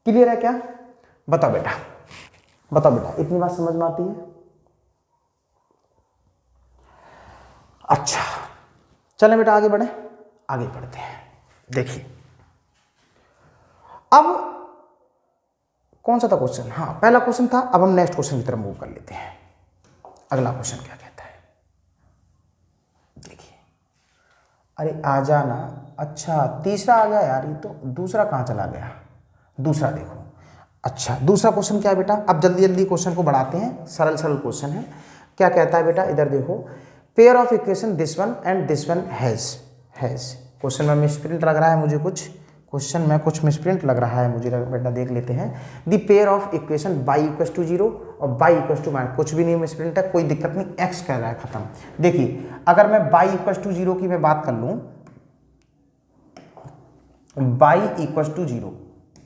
Speaker 1: क्लियर है क्या? बताओ बेटा, इतनी बात समझ में आती है? अच्छा, चलें बेटा आगे बढ़ते हैं। देखिए, अब कौन सा था क्वेश्चन? हाँ, पहला क्वेश्चन था। अब हम नेक्स्ट क्वेश्चन की तरफ मूव कर लेते हैं। अगला क्वेश्चन क्या कहता है, देखिए। अरे आ जाना। अच्छा, तीसरा आ गया यार, ये तो दूसरा कहाँ चला गया? दूसरा देखो। अच्छा, दूसरा क्वेश्चन क्या है बेटा? अब जल्दी जल्दी क्वेश्चन को बढ़ाते हैं, सरल क्वेश्चन है। क्या कहता है बेटा? इधर देखो, pair of equation this one and this one has. Question में मिसप्रिंट लग रहा है मुझे, कुछ मिसप्रिंट लग रहा है मुझे बेटा, देख लेते हैं। The pair of equation y = 0 और y = कुछ भी नहीं मिसप्रिंट है, कोई दिक्कत नहीं, x कह रहा है, खत्म। देखिए, अगर मैं y = 0 की मैं बात कर लूं, y = 0,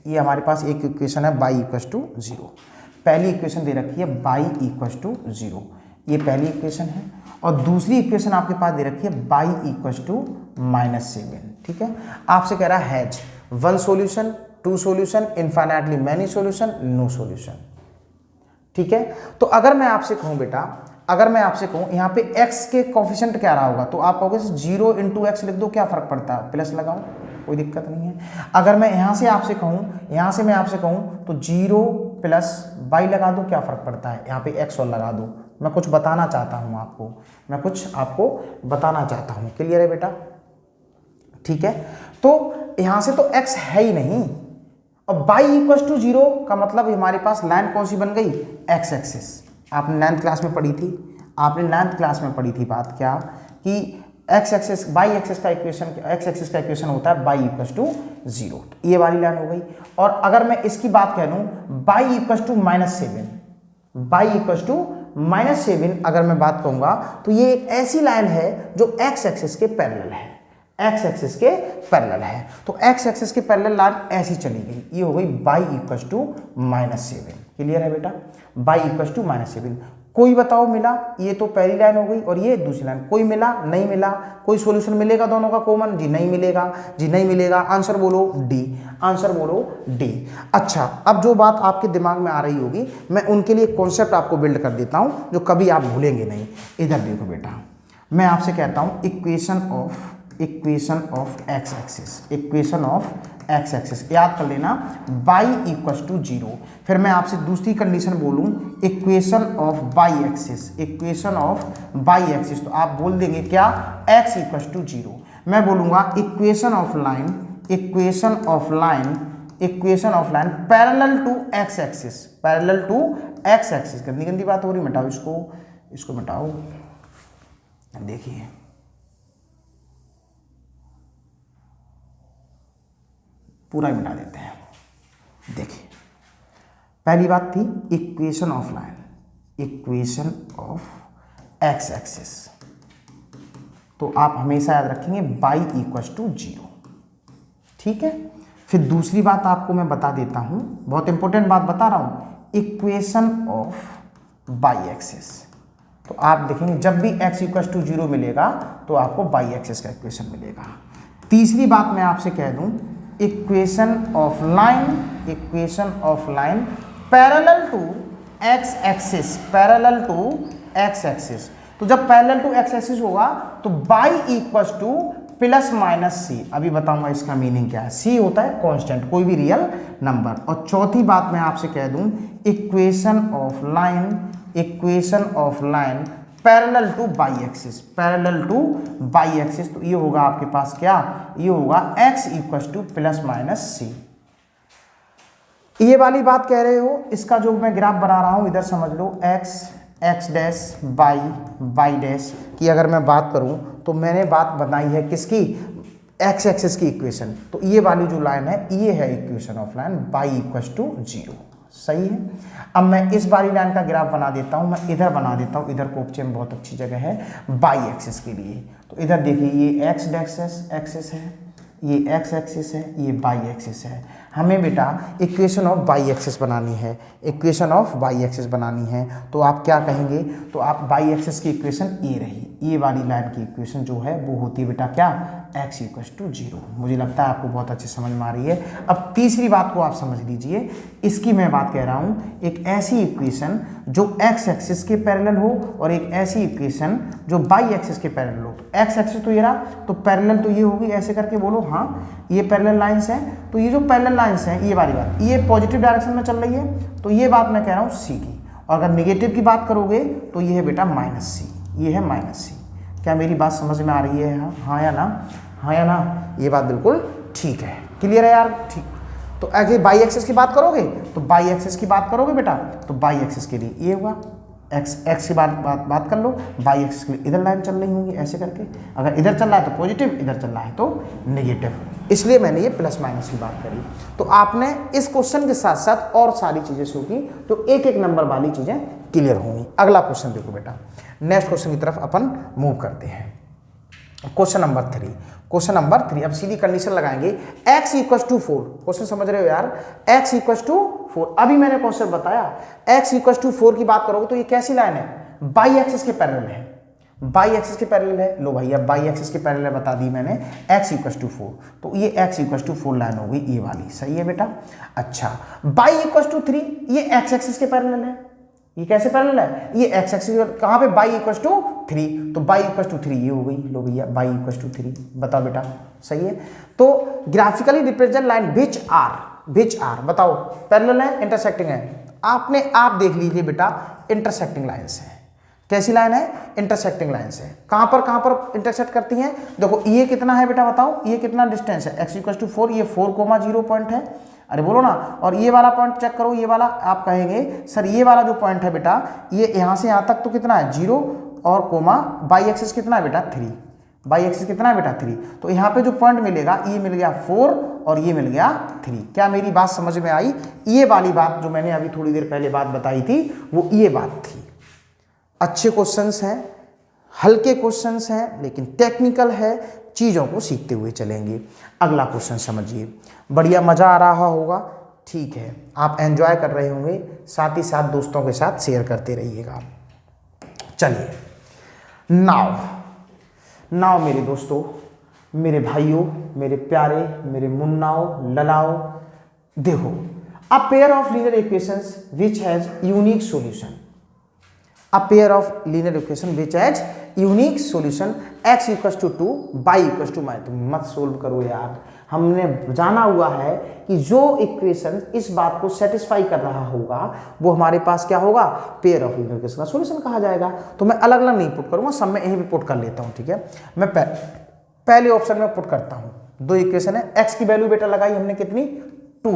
Speaker 1: ये हमारे पास एक इक्वेशन है y = 0। पहली इक्वेशन दे रखी है y = 0, ये पहली इक्वेशन है। और दूसरी इक्वेशन आपके पास दे रखी है y = -7। ठीक है, आपसे कह रहा है has 1 solution, 2 solution, infinitely many solution, no solution. ठीक है, तो अगर मैं आपसे कहूं बेटा अगर मैं आपसे कहूँ यहाँ पे x के कोफिशिएंट क्या रहा होगा, तो आप कहोगे 0 × x लिख दो, क्या फ़र्क पड़ता है, प्लस लगाओ, कोई दिक्कत नहीं है। अगर मैं यहाँ से आपसे कहूँ, यहाँ से मैं आपसे कहूँ तो 0 + y लगा दो, क्या फ़र्क पड़ता है, यहाँ पे x और लगा दो। मैं कुछ बताना चाहता हूँ आपको, मैं कुछ आपको बताना चाहता हूँ। क्लियर है बेटा? ठीक है, तो यहाँ से तो x है ही नहीं, और y = 0 का मतलब हमारे पास लाइन कौन सी बन गई, x एक्सिस। आपने 9th क्लास में पढ़ी थी, आपने 9th क्लास में पढ़ी थी बात क्या, कि x एक्सिस y एक्सिस का इक्वेशन होता है y = 0। ये वाली लाइन हो गई। और अगर मैं इसकी बात कह दूं y = -7 अगर मैं बात कहूंगा, तो ये एक ऐसी लाइन है जो x एक्सिस के पैरेलल है, x एक्सिस के पैरेलल है। तो x एक्सिस के पैरेलल लाइन ऐसी चली गई, ये हो गई y = -7। क्लियर है बेटा? y = -7। कोई बताओ मिला? ये तो पहली लाइन हो गई और ये दूसरी लाइन। कोई मिला? नहीं मिला। कोई सॉल्यूशन मिलेगा दोनों का कॉमन? जी नहीं मिलेगा, जी नहीं मिलेगा। आंसर बोलो डी, आंसर बोलो डी। अच्छा, अब जो बात आपके दिमाग में आ रही होगी, मैं उनके लिए कॉन्सेप्ट आपको बिल्ड कर देता हूं जो कभी आप भूलेंगे नहीं। इधर देखो बेटा, मैं आपसे कहता हूं इक्वेशन ऑफ एक्स एक्सिस, याद कर लेना, y = 0। फिर मैं आपसे दूसरी कंडीशन बोलूं, इक्वेशन ऑफ y एक्सिस, तो आप बोल देंगे क्या, x = 0। मैं बोलूंगा equation of line parallel to x axis. गंदी गंदी बात हो रही, मिटाओ इसको मिटाओ। देखिए, पूरा ही मिटा देते हैं। देखिए, पहली बात थी इक्वेशन ऑफ एक्स एक्सिस, तो आप हमेशा याद रखेंगे y = 0। ठीक है, फिर दूसरी बात आपको मैं बता देता हूं, बहुत इंपॉर्टेंट बात बता रहा हूं, इक्वेशन ऑफ y एक्सिस। तो आप देखेंगे जब भी x = 0 मिलेगा तो आपको y एक्सिस का इक्वेशन मिलेगा। तीसरी बात मैं आपसे कह दूं, equation of line parallel to x axis. तो जब पैरेलल टू x एक्सिस होगा तो y = +-c। अभी बताऊंगा इसका मीनिंग क्या है। c होता है कांस्टेंट, कोई भी रियल नंबर। और चौथी बात मैं आपसे कह दूं, equation of line parallel to y axis. तो ये होगा आपके पास क्या, ये होगा x = +-c। ये वाली बात कह रहे हो, इसका जो मैं ग्राफ बना रहा हूं इधर समझ लो, x डैश y डैश की अगर मैं बात करूं तो मैंने बात बनाई है किसकी, x एक्सिस की इक्वेशन। तो ये वाली जो लाइन है, ये है इक्वेशन ऑफ लाइन y = 0। सही है। अब मैं इस वाली लाइन का ग्राफ बना देता हूं, मैं इधर बना देता हूं, इधर कोपचे में बहुत अच्छी जगह है y एक्सिस के लिए। तो इधर देखिए, ये x एक्सिस है, ये x एक्सिस है, ये y एक्सिस है। हमें बेटा इक्वेशन ऑफ y एक्सिस बनानी है, तो आप क्या कहेंगे, तो आप y एक्सिस की इक्वेशन ये रही, ये वाली लाइन की इक्वेशन जो है वो होती है बेटा क्या, x = 0। मुझे लगता है आपको बहुत अच्छी समझ में आ रही है। अब तीसरी बात को आप समझ लीजिए, इसकी मैं बात कह रहा हूँ, एक ऐसी इक्वेशन जो x एक्सिस के पैरेलल हो और एक ऐसी इक्वेशन जो y एक्सिस के पैरेलल हो। तो x एक्सिस तो ये रहा, तो पैरेलल तो ये होगी, ऐसे करके बोलो हाँ, ये पैरेलल लाइंस हैं। तो ये जो पैरेलल लाइंस हैं, ये वाली बात, ये पॉजिटिव डायरेक्शन में चल रही है, तो ये बात मैं कह रहा हूँ c की। और अगर नेगेटिव की बात करोगे तो ये है बेटा -c, ये है -c। क्या मेरी बात समझ में आ रही है? हाँ या ना? ये बात बिल्कुल ठीक है, क्लियर है यार? ठीक। तो अगर y एक्सिस की बात करोगे तो y एक्सिस की बात करोगे बेटा, तो y एक्सिस के लिए ये होगा, x की बात कर लो, y एक्सिस के लिए इधर लाइन चल रही होंगी ऐसे करके। अगर इधर चल रहा है तो पॉजिटिव, इधर चल रहा है तो नेगेटिव, इसलिए मैंने ये +- की बात करी। तो आपने इस क्वेश्चन के साथ साथ और सारी चीजें सीखी, तो एक एक नंबर वाली चीजें क्लियर होंगी। अगला क्वेश्चन देखो बेटा, नेक्स्ट क्वेश्चन की तरफ अपन मूव करते हैं। Question number 3। अब सीधी कंडीशन लगाएंगे, x = 4। क्वेश्चन समझ रहे हो यार? x = 4। अभी मैंने क्वेश्चन बताया, x = 4 की बात करोगे तो ये कैसी लाइन है, y एक्सिस के पैरेलल है, लो भैया y एक्सिस के पैरेलल बता दी मैंने, x = 4। तो ये x = 4 लाइन हो गई, ये वाली। सही है बेटा? अच्छा, y = 3, ये x एक्सिस के पैरेलल है, ये कैसे पैरेलल है, ये एक्स एक्सिस कहाँ पे, बाई इक्वल टू 3, तो बाई इक्वल टू 3 ये हो गई, लो भैया बाई इक्वल टू 3, बताओ बेटा सही है। तो graphically represent line which are बताओ पैरेलल है इंटरसेक्टिंग है, आपने आप देख लीजिए बेटा इंटरसेक्टिंग लाइन्स है, कैसी लाइन है, इंटरसेक्टिंग लाइन्स है, कहाँ पर इंटरसेक्ट करती हैं, देखो ये कितना है बेटा बताओ, ये कितना डिस्टेंस है, x इक्वल टू 4, ये 4,0 पॉइंट है, अरे बोलो ना, और ये वाला पॉइंट चेक करो, ये वाला आप कहेंगे सर ये वाला जो पॉइंट है बेटा ये यहाँ से यहाँ तक तो कितना है 0 और कोमा बाई एक्सिस कितना है बेटा 3, बाई एक्सिस कितना है बेटा 3, तो यहाँ पे जो पॉइंट मिलेगा ये मिल गया 4 और ये मिल गया 3। क्या मेरी बात समझ में आई, ये वाली बात जो मैंने अभी थोड़ी देर पहले बात बताई थी वो ये बात थी। अच्छे क्वेश्चंस हैं, हल्के क्वेश्चंस हैं, लेकिन टेक्निकल है, चीज़ों को सीखते हुए चलेंगे। अगला क्वेश्चन समझिए, बढ़िया मज़ा आ रहा होगा, ठीक है, आप एंजॉय कर रहे होंगे, साथ ही साथ दोस्तों के साथ शेयर करते रहिएगा। चलिए नाउ मेरे दोस्तों, मेरे भाइयों, मेरे प्यारे, मेरे मुन्नाओ ललाओ, देखो अ pair of linear equations which has unique solution, a pair of linear equation which has unique solution x equals to 2 y equals to -, तुम मत सोल्व करो यार, हमने जाना हुआ है कि जो इक्वेशन इस बात को सेटिस्फाई कर रहा होगा वो हमारे पास क्या होगा, पेयर ऑफ लीनियर इक्वेशन का सॉल्यूशन कहा जाएगा। तो मैं अलग अलग नहीं पुट करूंगा, सब में यहीं पे पुट कर लेता हूं, ठीक है। मैं पहले ऑप्शन में पुट करता हूं, दो इक्वेशन है, x की वैल्यू बेटा लगाई हमने कितनी 2,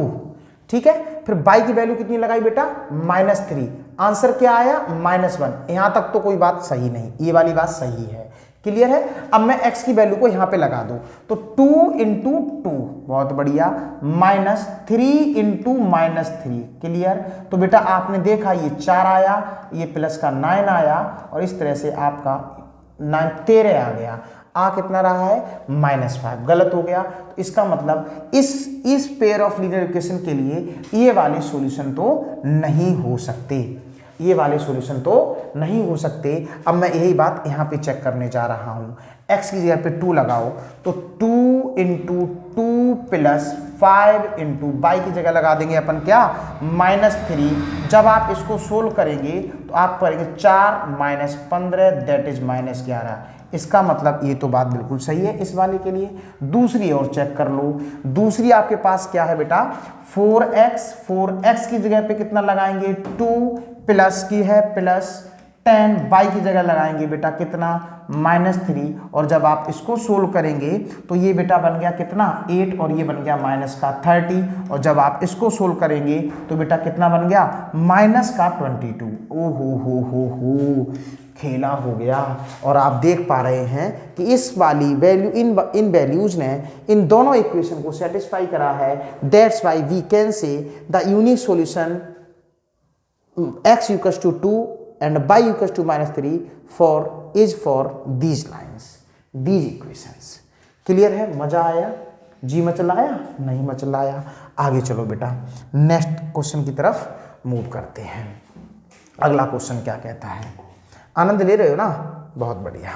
Speaker 1: ठीक है, फिर y की वैल्यू कितनी लगाई बेटा -3, आंसर क्या आया -1, यहां तक तो कोई बात सही नहीं, ये वाली बात सही है, क्लियर है। अब मैं x की वैल्यू को यहां पे लगा दूं तो 2 इंटू 2, बहुत बढ़िया, -3 इंटू -3, क्लियर। तो बेटा आपने देखा ये 4 आया, ये प्लस का 9 आया और इस तरह से आपका 13 आ गया, आ कितना रहा है -5, गलत हो गया। तो इसका मतलब इस पेयर ऑफ लीनियर इक्वेशन के लिए ये वाले सॉल्यूशन तो नहीं हो सकते, ये वाले सॉल्यूशन तो नहीं हो सकते। अब मैं यही बात यहाँ पे चेक करने जा रहा हूँ, x की जगह पे 2 लगाओ तो 2 इंटू 2 प्लस 5 इंटू y की जगह लगा देंगे अपन क्या -3। जब आप इसको सोल्व करेंगे तो आप करेंगे 4 - 15 दैट इज -11। इसका मतलब ये तो बात बिल्कुल सही है इस वाले के लिए। दूसरी और चेक कर लो, दूसरी आपके पास क्या है बेटा 4x की जगह पे कितना लगाएंगे 2 प्लस की है प्लस 10, y की जगह लगाएंगे बेटा कितना -3 और जब आप इसको सोल्व करेंगे तो ये बेटा बन गया कितना 8 और ये बन गया -30 और जब आप इसको सोल्व करेंगे तो बेटा कितना बन गया -22। ओ हो खेला हो गया। और आप देख पा रहे हैं कि इस वाली वैल्यू इन वैल्यूज ने इन दोनों इक्वेशन को सेटिस्फाई करा है। That's why we can say the unique solution x equals to 2 and y equals to -3 is for these lines, these equations। Clear है, मजा आया, जी मचलाया नहीं मचलाया। आगे चलो बेटा नेक्स्ट क्वेश्चन की तरफ मूव करते हैं। अगला क्वेश्चन क्या कहता है, आनंद ले रहे हो ना, बहुत बढ़िया,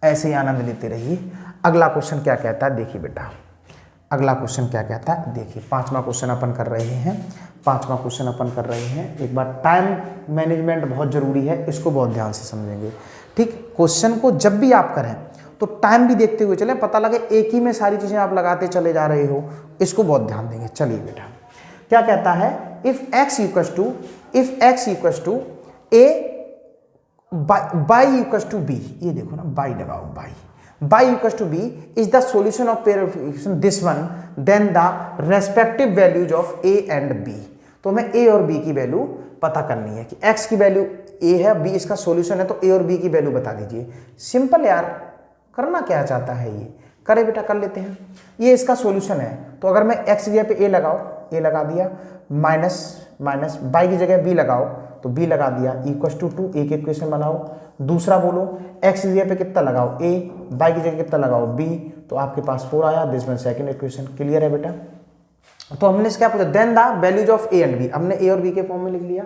Speaker 1: ऐसे ही आनंद लेते रहिए। अगला क्वेश्चन क्या कहता है, देखिए बेटा अगला क्वेश्चन क्या कहता है, देखिए पांचवा क्वेश्चन अपन कर रहे हैं। एक बार टाइम मैनेजमेंट बहुत जरूरी है, इसको बहुत ध्यान से समझेंगे, ठीक। क्वेश्चन को जब भी आप करें तो टाइम भी देखते हुए चलें, पता लगे एक ही में सारी चीजें आप लगाते चले जा रहे हो, इसको बहुत ध्यान देंगे। चलिए बेटा क्या कहता है, if x equals to a y equals to b, ये देखो ना y लगाओ, y equals to b is the solution of pair of equation this one, then the respective values of a and b। तो हमें a और b की value पता करनी है कि x की वैल्यू a है, b इसका सॉल्यूशन है, तो a और b की वैल्यू बता दीजिए। सिंपल यार, करना क्या चाहता है ये, करे बेटा कर लेते हैं। ये इसका सॉल्यूशन है, तो अगर मैं x की जगह पे a लगाओ, a लगा दिया, माइनस y की जगह b लगाओ तो b लगा दिया, इक्वल्स टू 2, एक इक्वेशन बनाओ। दूसरा बोलो x की जगह पे कितना लगाओ a, y की जगह कितना लगाओ b, तो आपके पास 4 आया, this one second equation. Clear है बेटा। तो हमने क्या पूछा, then the values of a and b, हमने a और b के फॉर्म में लिख लिया,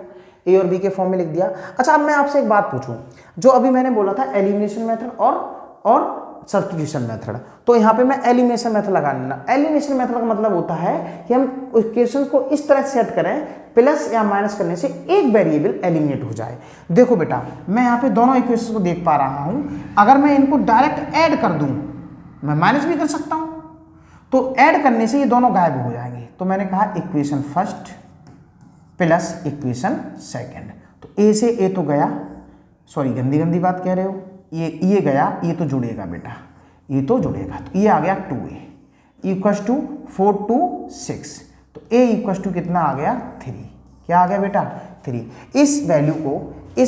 Speaker 1: a और b के फॉर्म में लिख दिया। अच्छा अब मैं आपसे एक बात पूछूं, जो अभी मैंने बोला था एलिमिनेशन मेथड और सब्स्टिट्यूशन मेथड। तो यहाँ पे मैं एलिमिनेशन मेथड लगाना। एलिमिनेशन मेथड का मतलब होता है कि हम इक्वेशन को इस तरह सेट करें प्लस या माइनस करने से एक वेरिएबल एलिमिनेट हो जाए। देखो बेटा, मैं यहाँ पे दोनों इक्वेशन को देख पा रहा हूँ। अगर मैं इनको डायरेक्ट ऐड कर दूँ, मैं माइनस भी कर सकता हूँ, तो ऐड करने से ये दोनों गायब हो जाएंगे। तो मैंने कहा equation first plus equation second. तो ए से ए तो गया, सॉरी गंदी गंदी बात कह रहे हो, ये गया, ये तो जुड़ेगा बेटा, ये तो जुड़ेगा। तो ये आ गया 2a इक्वस टू 4 2 6। तो a इक्वस टू कितना आ गया 3। क्या आ गया बेटा 3। इस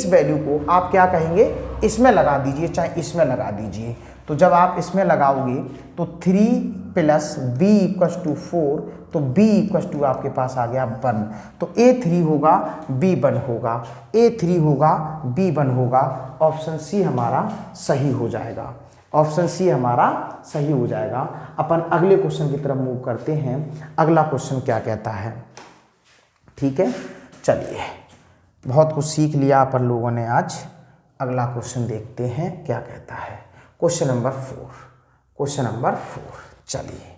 Speaker 1: वैल्यू को आप क्या कहेंगे, इसमें लगा दीजिए, चाहे इसमें लगा दीजिए। तो जब आप इसमें लगाओगे तो 3 प्लस b इक्वस टू 4, तो b इक्वस टू आपके पास आ गया 1। तो a3 होगा b 1 होगा, a3 होगा b 1 होगा। ऑप्शन सी हमारा सही हो जाएगा, ऑप्शन सी हमारा सही हो जाएगा। अपन अगले क्वेश्चन की तरफ मूव करते हैं। अगला क्वेश्चन क्या कहता है, ठीक है, चलिए बहुत कुछ सीख लिया अपन लोगों ने आज। अगला क्वेश्चन देखते हैं क्या कहता है। क्वेश्चन नंबर 4, चलिए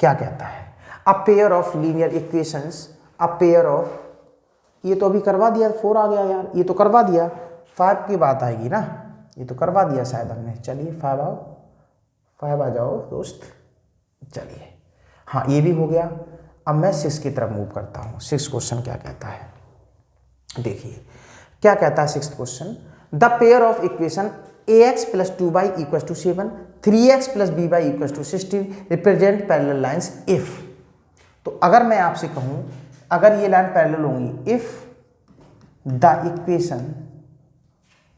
Speaker 1: क्या कहता है। अ pair of linear equations, a pair of, ये तो अभी करवा दिया, 4 आ गया यार, ये तो करवा दिया, 5 की बात आएगी ना, ये तो करवा दिया शायद हमने। चलिए 5 आ जाओ दोस्त, चलिए हाँ ये भी हो गया। अब मैं 6 की तरफ मूव करता हूँ। 6 क्वेश्चन क्या कहता है, देखिए क्या कहता है 6th question. The pair of equation ax plus 2y equal to 7, 3x plus by equal to 16 represent parallel lines if. तो अगर मैं आपसे कहूं, अगर ये लाइन पैरेलल होंगी, if the equation,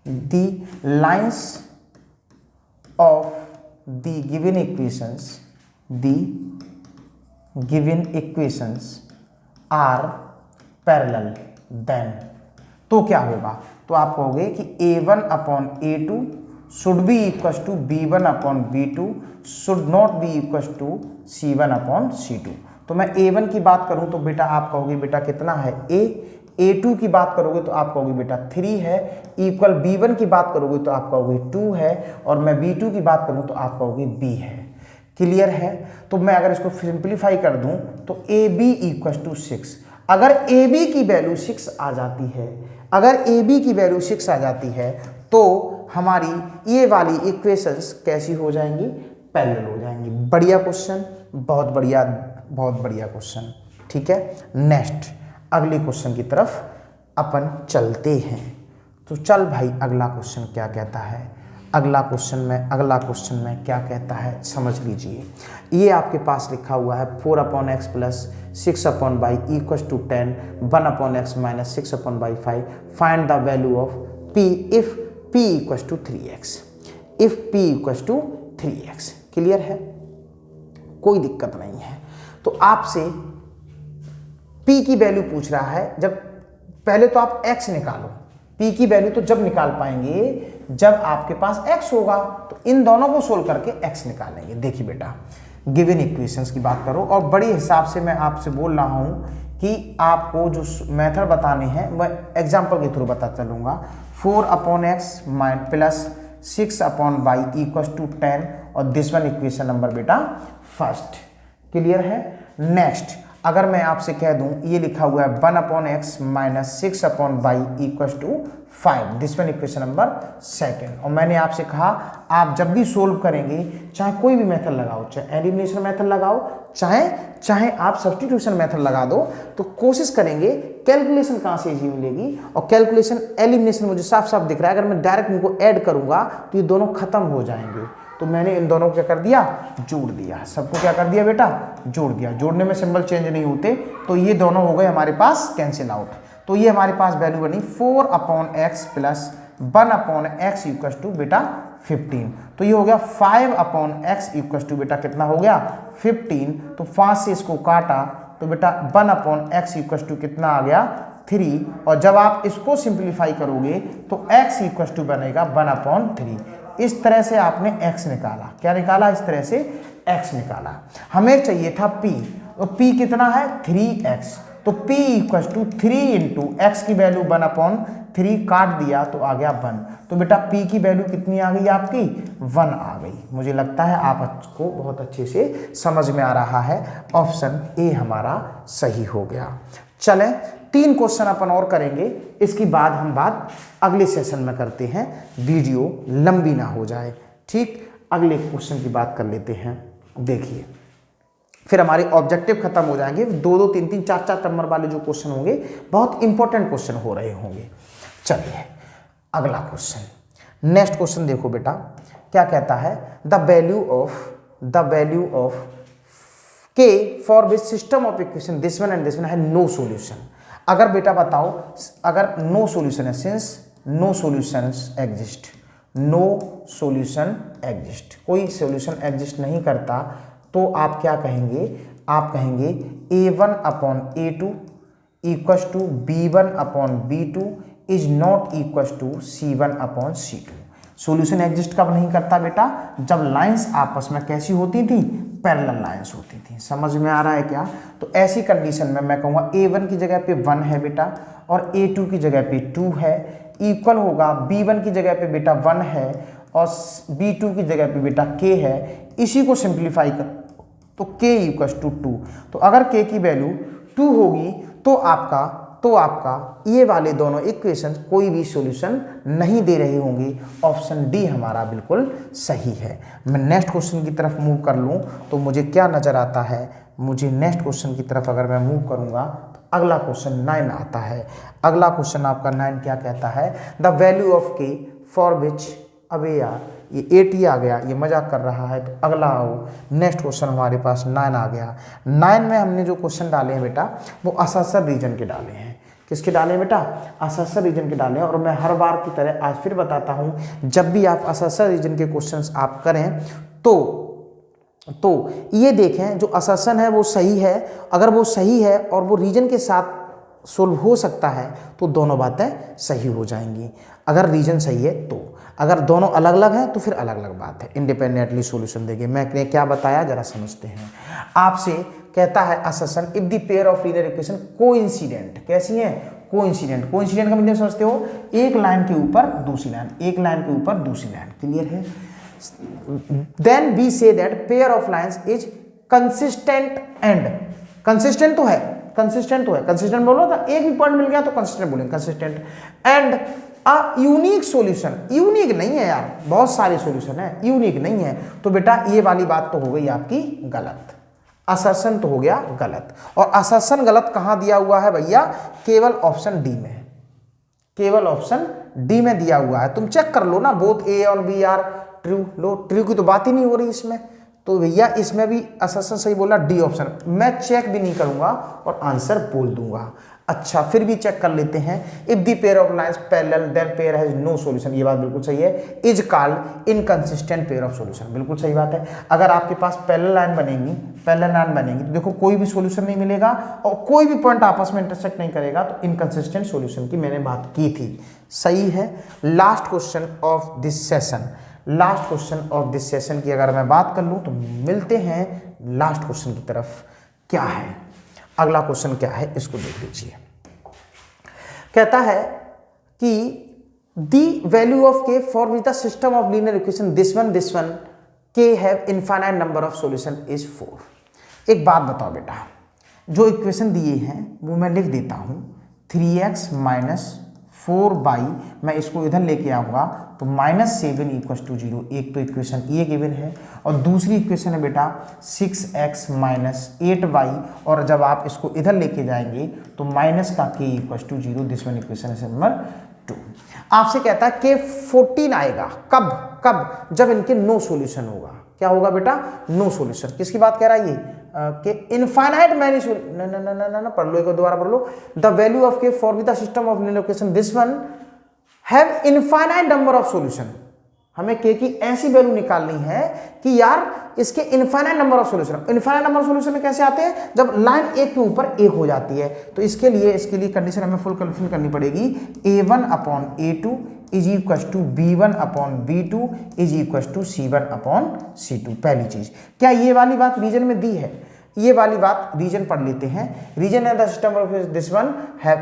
Speaker 1: the lines of the given equations are parallel, then तो क्या होगा, तो आप कहोगे कि a1 upon a2 should be equal to b1 upon b2 should not be equal to c1 upon c2। तो मैं a1 की बात करूं तो बेटा आप कहोगे बेटा कितना है a, a2 की बात करोगे तो आप कहोगे बेटा 3 है, इक्वल b1 की बात करोगे तो आप कहोगे 2 है, और मैं b2 की बात करूं तो आप कहोगे b है। क्लियर है। तो मैं अगर इसको सिंप्लीफाई कर दूं तो ab इक्वल टू 6। अगर ab की वैल्यू 6 आ जाती है, अगर ab की वैल्यू 6 आ जाती है तो हमारी ये वाली इक्वेशंस कैसी हो जाएंगी, पैरेलल हो जाएंगी। बढ़िया क्वेश्चन, बहुत बढ़िया क्वेश्चन, ठीक है। नेक्स्ट अगले क्वेश्चन की तरफ अपन चलते हैं। तो चल भाई अगला क्वेश्चन क्या कहता है। अगला क्वेश्चन में क्या कहता है समझ लीजिए। ये आपके पास लिखा हुआ है 4 upon x plus 6 upon y equal to 10, 1 upon x minus 6 upon y 5, find the value of p if p equal to 3x, इफ p equal to 3x। Clear है, कोई दिक्कत नहीं है। तो आपसे p की वैल्यू पूछ रहा है। जब पहले तो आप x निकालो, p की वैल्यू तो जब निकाल पाएंगे जब आपके पास x होगा। तो इन दोनों को सोल्व करके x निकालेंगे। देखिए बेटा, गिवन इक्वेशंस की बात करो, और बड़ी हिसाब से मैं आपसे बोल रहा हूं कि आपको जो मेथड बताने हैं वह एग्जांपल के थ्रू बता चलूंगा। 4 upon x plus 6 upon y equal to 10, और दिस वन इक्वेशन नंबर बेटा फर्स्ट। क्लियर है। नेक्स्ट अगर मैं आपसे कह दूं, ये लिखा हुआ है 1 upon x minus 6 upon y equal to 5, this one equation number second. और मैंने आपसे कहा आप जब भी सोल्व करेंगे, चाहे कोई भी मेथड लगाओ, चाहे एलिमिनेशन मेथड लगाओ, चाहे आप सब्स्टिट्यूशन मेथड लगा दो, तो कोशिश करेंगे कैलकुलेशन कहाँ से इजी मिलेगी। और कैलकुलेशन एलिमिनेशन मुझे साफ साफ दिख रहा है, अगर मैं डायरेक्ट इनको ऐड करूंगा तो ये दोनों खत्म हो जाएंगे। तो मैंने इन दोनों को क्या कर दिया, जोड़ दिया। सबको क्या कर दिया बेटा, जोड़ दिया। जोड़ने में सिंबल चेंज नहीं होते, तो ये दोनों हो गए हमारे पास कैंसिल आउट। तो ये हमारे पास वैल्यू बनी 4 upon x plus 1 upon x equal to बेटा 15। तो ये हो गया 5 अपॉन एक्स इक्वल टू बेटा कितना हो गया 15। तो 5 से इसको काटा तो बेटा 1 अपॉन एक्स इक्वल टू कितना आ गया 3। और जब आप इसको सिंप्लीफाई करोगे तो x इक्वल टू बनेगा 1 अपॉन 3। इस तरह से आपने x निकाला। क्या निकाला, इस तरह से x निकाला। हमें चाहिए था p, तो p कितना है 3x। तो p equal to 3 into x की वैल्यू 1/3 काट दिया तो आ गया 1। तो बेटा p की वैल्यू कितनी आ गई आपकी 1 आ गई। मुझे लगता है आपको बहुत अच्छे से समझ में आ रहा है। ऑप्शन ए हमारा सही हो गया। चलें 3 क्वेश्चन अपन और करेंगे, इसके बाद हम बात अगले सेशन में करते हैं, वीडियो लंबी ना हो जाए। ठीक, अगले क्वेश्चन की बात कर लेते हैं। देखिए फिर हमारे ऑब्जेक्टिव खत्म हो जाएंगे। 2-2, 3-3, 4-4 नंबर वाले जो क्वेश्चन होंगे बहुत इंपॉर्टेंट क्वेश्चन हो रहे होंगे। चलिए अगला क्वेश्चन, नेक्स्ट क्वेश्चन देखो बेटा क्या कहता है, द वैल्यू ऑफ के for which system of equation this one and this one है नो सॉल्यूशन। अगर बेटा बताओ अगर नो सॉल्यूशन है, since no solutions exist, no solution exist, कोई सॉल्यूशन एग्जिस्ट नहीं करता, तो आप क्या कहेंगे, आप कहेंगे a1/a2 equals to b1/b2 is not equals to c1/c2। Solution exist कब नहीं करता बेटा, जब लाइंस आपस में कैसी होती थी, पैरेलल लाइंस होती थी। समझ में आ रहा है क्या? तो ऐसी कंडीशन में मैं कहूँगा a1 की जगह पे 1 है बेटा और a2 की जगह पे 2 है, इक्वल होगा b1 की जगह पे बेटा 1 है और b2 की जगह पे बेटा k है। इसी को सिंप्लीफाई कर तो k इक्वल्स टू 2। तो अगर k की वैल्यू 2 होगी तो आपका ये वाले दोनों इक्वेशन कोई भी सॉल्यूशन नहीं दे रहे होंगे। ऑप्शन डी हमारा बिल्कुल सही है। मैं नेक्स्ट क्वेश्चन की तरफ मूव कर लूँ तो मुझे क्या नज़र आता है, मुझे नेक्स्ट क्वेश्चन की तरफ अगर मैं मूव करूँगा तो अगला क्वेश्चन 9 आता है। अगला क्वेश्चन आपका 9 क्या कहता है, द वैल्यू ऑफ के फॉर विच, अबे यार ये 80 आ गया, ये मजाक कर रहा है। तो अगला आओ, नेक्स्ट क्वेश्चन हमारे पास 9 आ गया। 9 में हमने जो क्वेश्चन डाले हैं बेटा वो अससर रीजन के डाले हैं। किसके डाले हैं बेटा, अससर रीजन के डाले हैं। और मैं हर बार की तरह आज फिर बताता हूँ, जब भी आप अससर रीजन के क्वेश्चंस आप करें तो ये देखें जो असर्शन है वो सही है। अगर वो सही है और वो रीजन के साथ सोल्व हो सकता है तो दोनों बातें सही हो जाएंगी। अगर रीजन सही है तो, अगर दोनों अलग अलग हैं तो फिर अलग अलग बात है, इंडिपेंडेंटली सॉल्यूशन देंगे। मैंने क्या बताया जरा समझते हैं। आपसे कहता है assertion if the pair of linear equation coincident, कैसी है, कोइंसिडेंट। कोइंसिडेंट का मतलब समझते हो, एक लाइन के ऊपर दूसरी लाइन, एक लाइन के ऊपर दूसरी लाइन, क्लियर है। Then we say that pair of lines is consistent and, consistent तो है, कंसिस्टेंट बोलो तो एक भी पॉइंट मिल गया तो कंसिस्टेंट बोलेंगे, consistent and a unique solution. Unique नहीं है यार, बहुत सारे सॉल्यूशन है, यूनिक नहीं है। तो बेटा ये वाली बात तो हो गई आपकी गलत, असर्शन तो हो गया गलत। और असर्शन गलत कहां दिया हुआ है भैया, केवल ऑप्शन डी में, केवल ऑप्शन डी में दिया हुआ है। तुम चेक कर लो ना, बोथ ए और बी आर ट्रू। लो ट्रू की तो बात ही नहीं हो रही इसमें, तो भैया इसमें भी असर्शन सही बोला, डी ऑप्शन। मैं चेक भी नहीं करूंगा और आंसर बोल दूंगा। अच्छा फिर भी चेक कर लेते हैं। If the pair of lines parallel then pair has no solution, ये बात बिल्कुल सही है। Is called inconsistent pair of solution, बिल्कुल सही बात है। अगर आपके पास पैरेलल लाइन बनेगी तो देखो कोई भी सॉल्यूशन नहीं मिलेगा और कोई भी पॉइंट आपस में इंटरसेक्ट नहीं करेगा, तो इनकंसिस्टेंट सॉल्यूशन की मैंने बात की थी, सही है। Last question of this session, last question of this session की अगर मैं बात कर लूं तो मिलते हैं लास्ट क्वेश्चन की तरफ। क्या है अगला क्वेश्चन, क्या है इसको देख लीजिए। कहता है कि द वैल्यू ऑफ के for which the system of linear equation this one K have infinite number of solution is 4। एक बात बताओ बेटा, जो इक्वेशन दिए हैं वो मैं लिख देता हूं, 3x - 4y, मैं इसको इधर लेके आऊंगा तो -7 = 0। एक तो इक्वेशन ये गिवन है और दूसरी इक्वेशन है बेटा 6x - 8y, और जब आप इसको इधर लेके जाएंगे तो माइनस का k = 0। दिस वन इक्वेशन है नंबर 2। आपसे कहता है k 14 आएगा कब जब इनके नो सॉल्यूशन होगा। क्या होगा बेटा, नो सॉल्यूशन। किसकी बात कह रहा है ये, कि इनफाइनाइट मैनी ना पढ़ लो, एक दोबारा पढ़ लो। द वैल्यू ऑफ के for with the system of linear equation this one have infinite number of solution. हमें के की ऐसी वैल्यू निकालनी है कि यार इसके infinite number of solution. Infinite number of solution कैसे आते हैं, जब लाइन एक के ऊपर एक हो जाती है। तो इसके लिए कंडीशन हमें फुलफिल करनी पड़ेगी, a1/a2 is equal to b1/b2 is equal to c1/c2। पहली चीज, क्या ये वाली बात रीजन में दी है, ये वाली बात रीजन पढ़ लेते हैं। रीजन है the system of this one है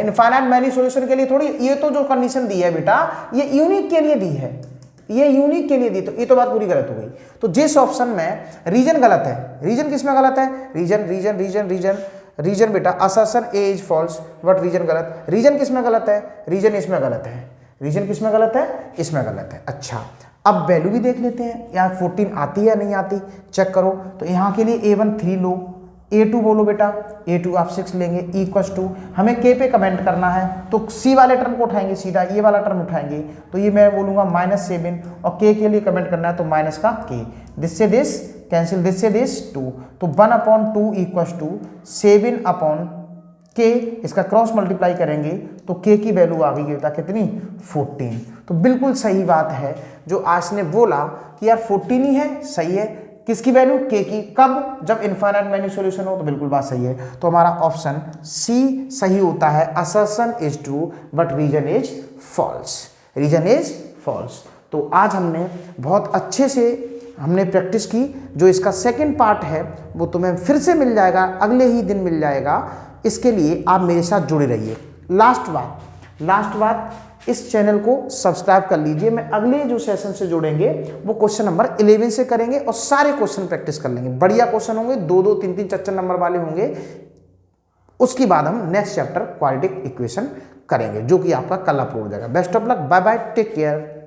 Speaker 1: इनफाइनाइट मैनी सॉल्यूशन के लिए थोड़ी, ये तो जो कंडीशन दी है बेटा ये यूनिक के लिए दी है, ये यूनिक के लिए दी, तो ये तो बात पूरी गलत हो गई। तो जिस ऑप्शन में रीजन गलत है, रीजन किसमें गलत है, reason reason reason reason reason बेटा assertion A is false, but reason गलत। रीजन किसमें गलत है, रीजन इसमें गलत है, रीजन किसमें गलत है, इसमें गलत है। अच्छा अब वैल्यू भी देख लेते हैं, यहाँ 14 आती है या नहीं आती, चेक करो। तो यहाँ के लिए A1 3 लो, A2 बोलो बेटा, A2 आप 6 लेंगे, इक्वस टू हमें K पे कमेंट करना है, तो C वाले टर्म को उठाएंगे, सीधा ये वाला टर्म उठाएंगे, तो ये मैं बोलूँगा -7, और K के लिए कमेंट करना है तो माइनस का K, दिस से दिस कैंसिल, दिस से दिस 2, तो 1/2 इक्वस टू 7/K, इसका क्रॉस मल्टीप्लाई करेंगे तो K की वैल्यू आ गई बेटा कितनी 14। तो बिल्कुल सही बात है जो आज ने बोला कि यार 14 ही है, सही है। किसकी वैल्यू, K की, कब, जब इनफाइनाइट मैनी सॉल्यूशन हो, तो बिल्कुल बात सही है। तो हमारा ऑप्शन सी सही होता है, assertion is true but reason is false, reason is false. तो आज हमने बहुत अच्छे से हमने प्रैक्टिस की। जो इसका सेकंड पार्ट है वो तुम्हें फिर से मिल जाएगा, अगले ही दिन मिल जाएगा। इसके लिए आप मेरे साथ जुड़े रहिए। लास्ट बात इस चैनल को सब्सक्राइब कर लीजिए। मैं अगले जो सेशन से जुड़ेंगे वो क्वेश्चन नंबर 11 से करेंगे और सारे क्वेश्चन प्रैक्टिस कर लेंगे। बढ़िया क्वेश्चन होंगे, 2-2, 3-3, 4-4 नंबर वाले होंगे। उसके बाद हम नेक्स्ट चैप्टर क्वाड्रेटिक इक्वेशन करेंगे जो कि आपका कल अपलोड हो जाएगा। Best of luck, bye bye, take care.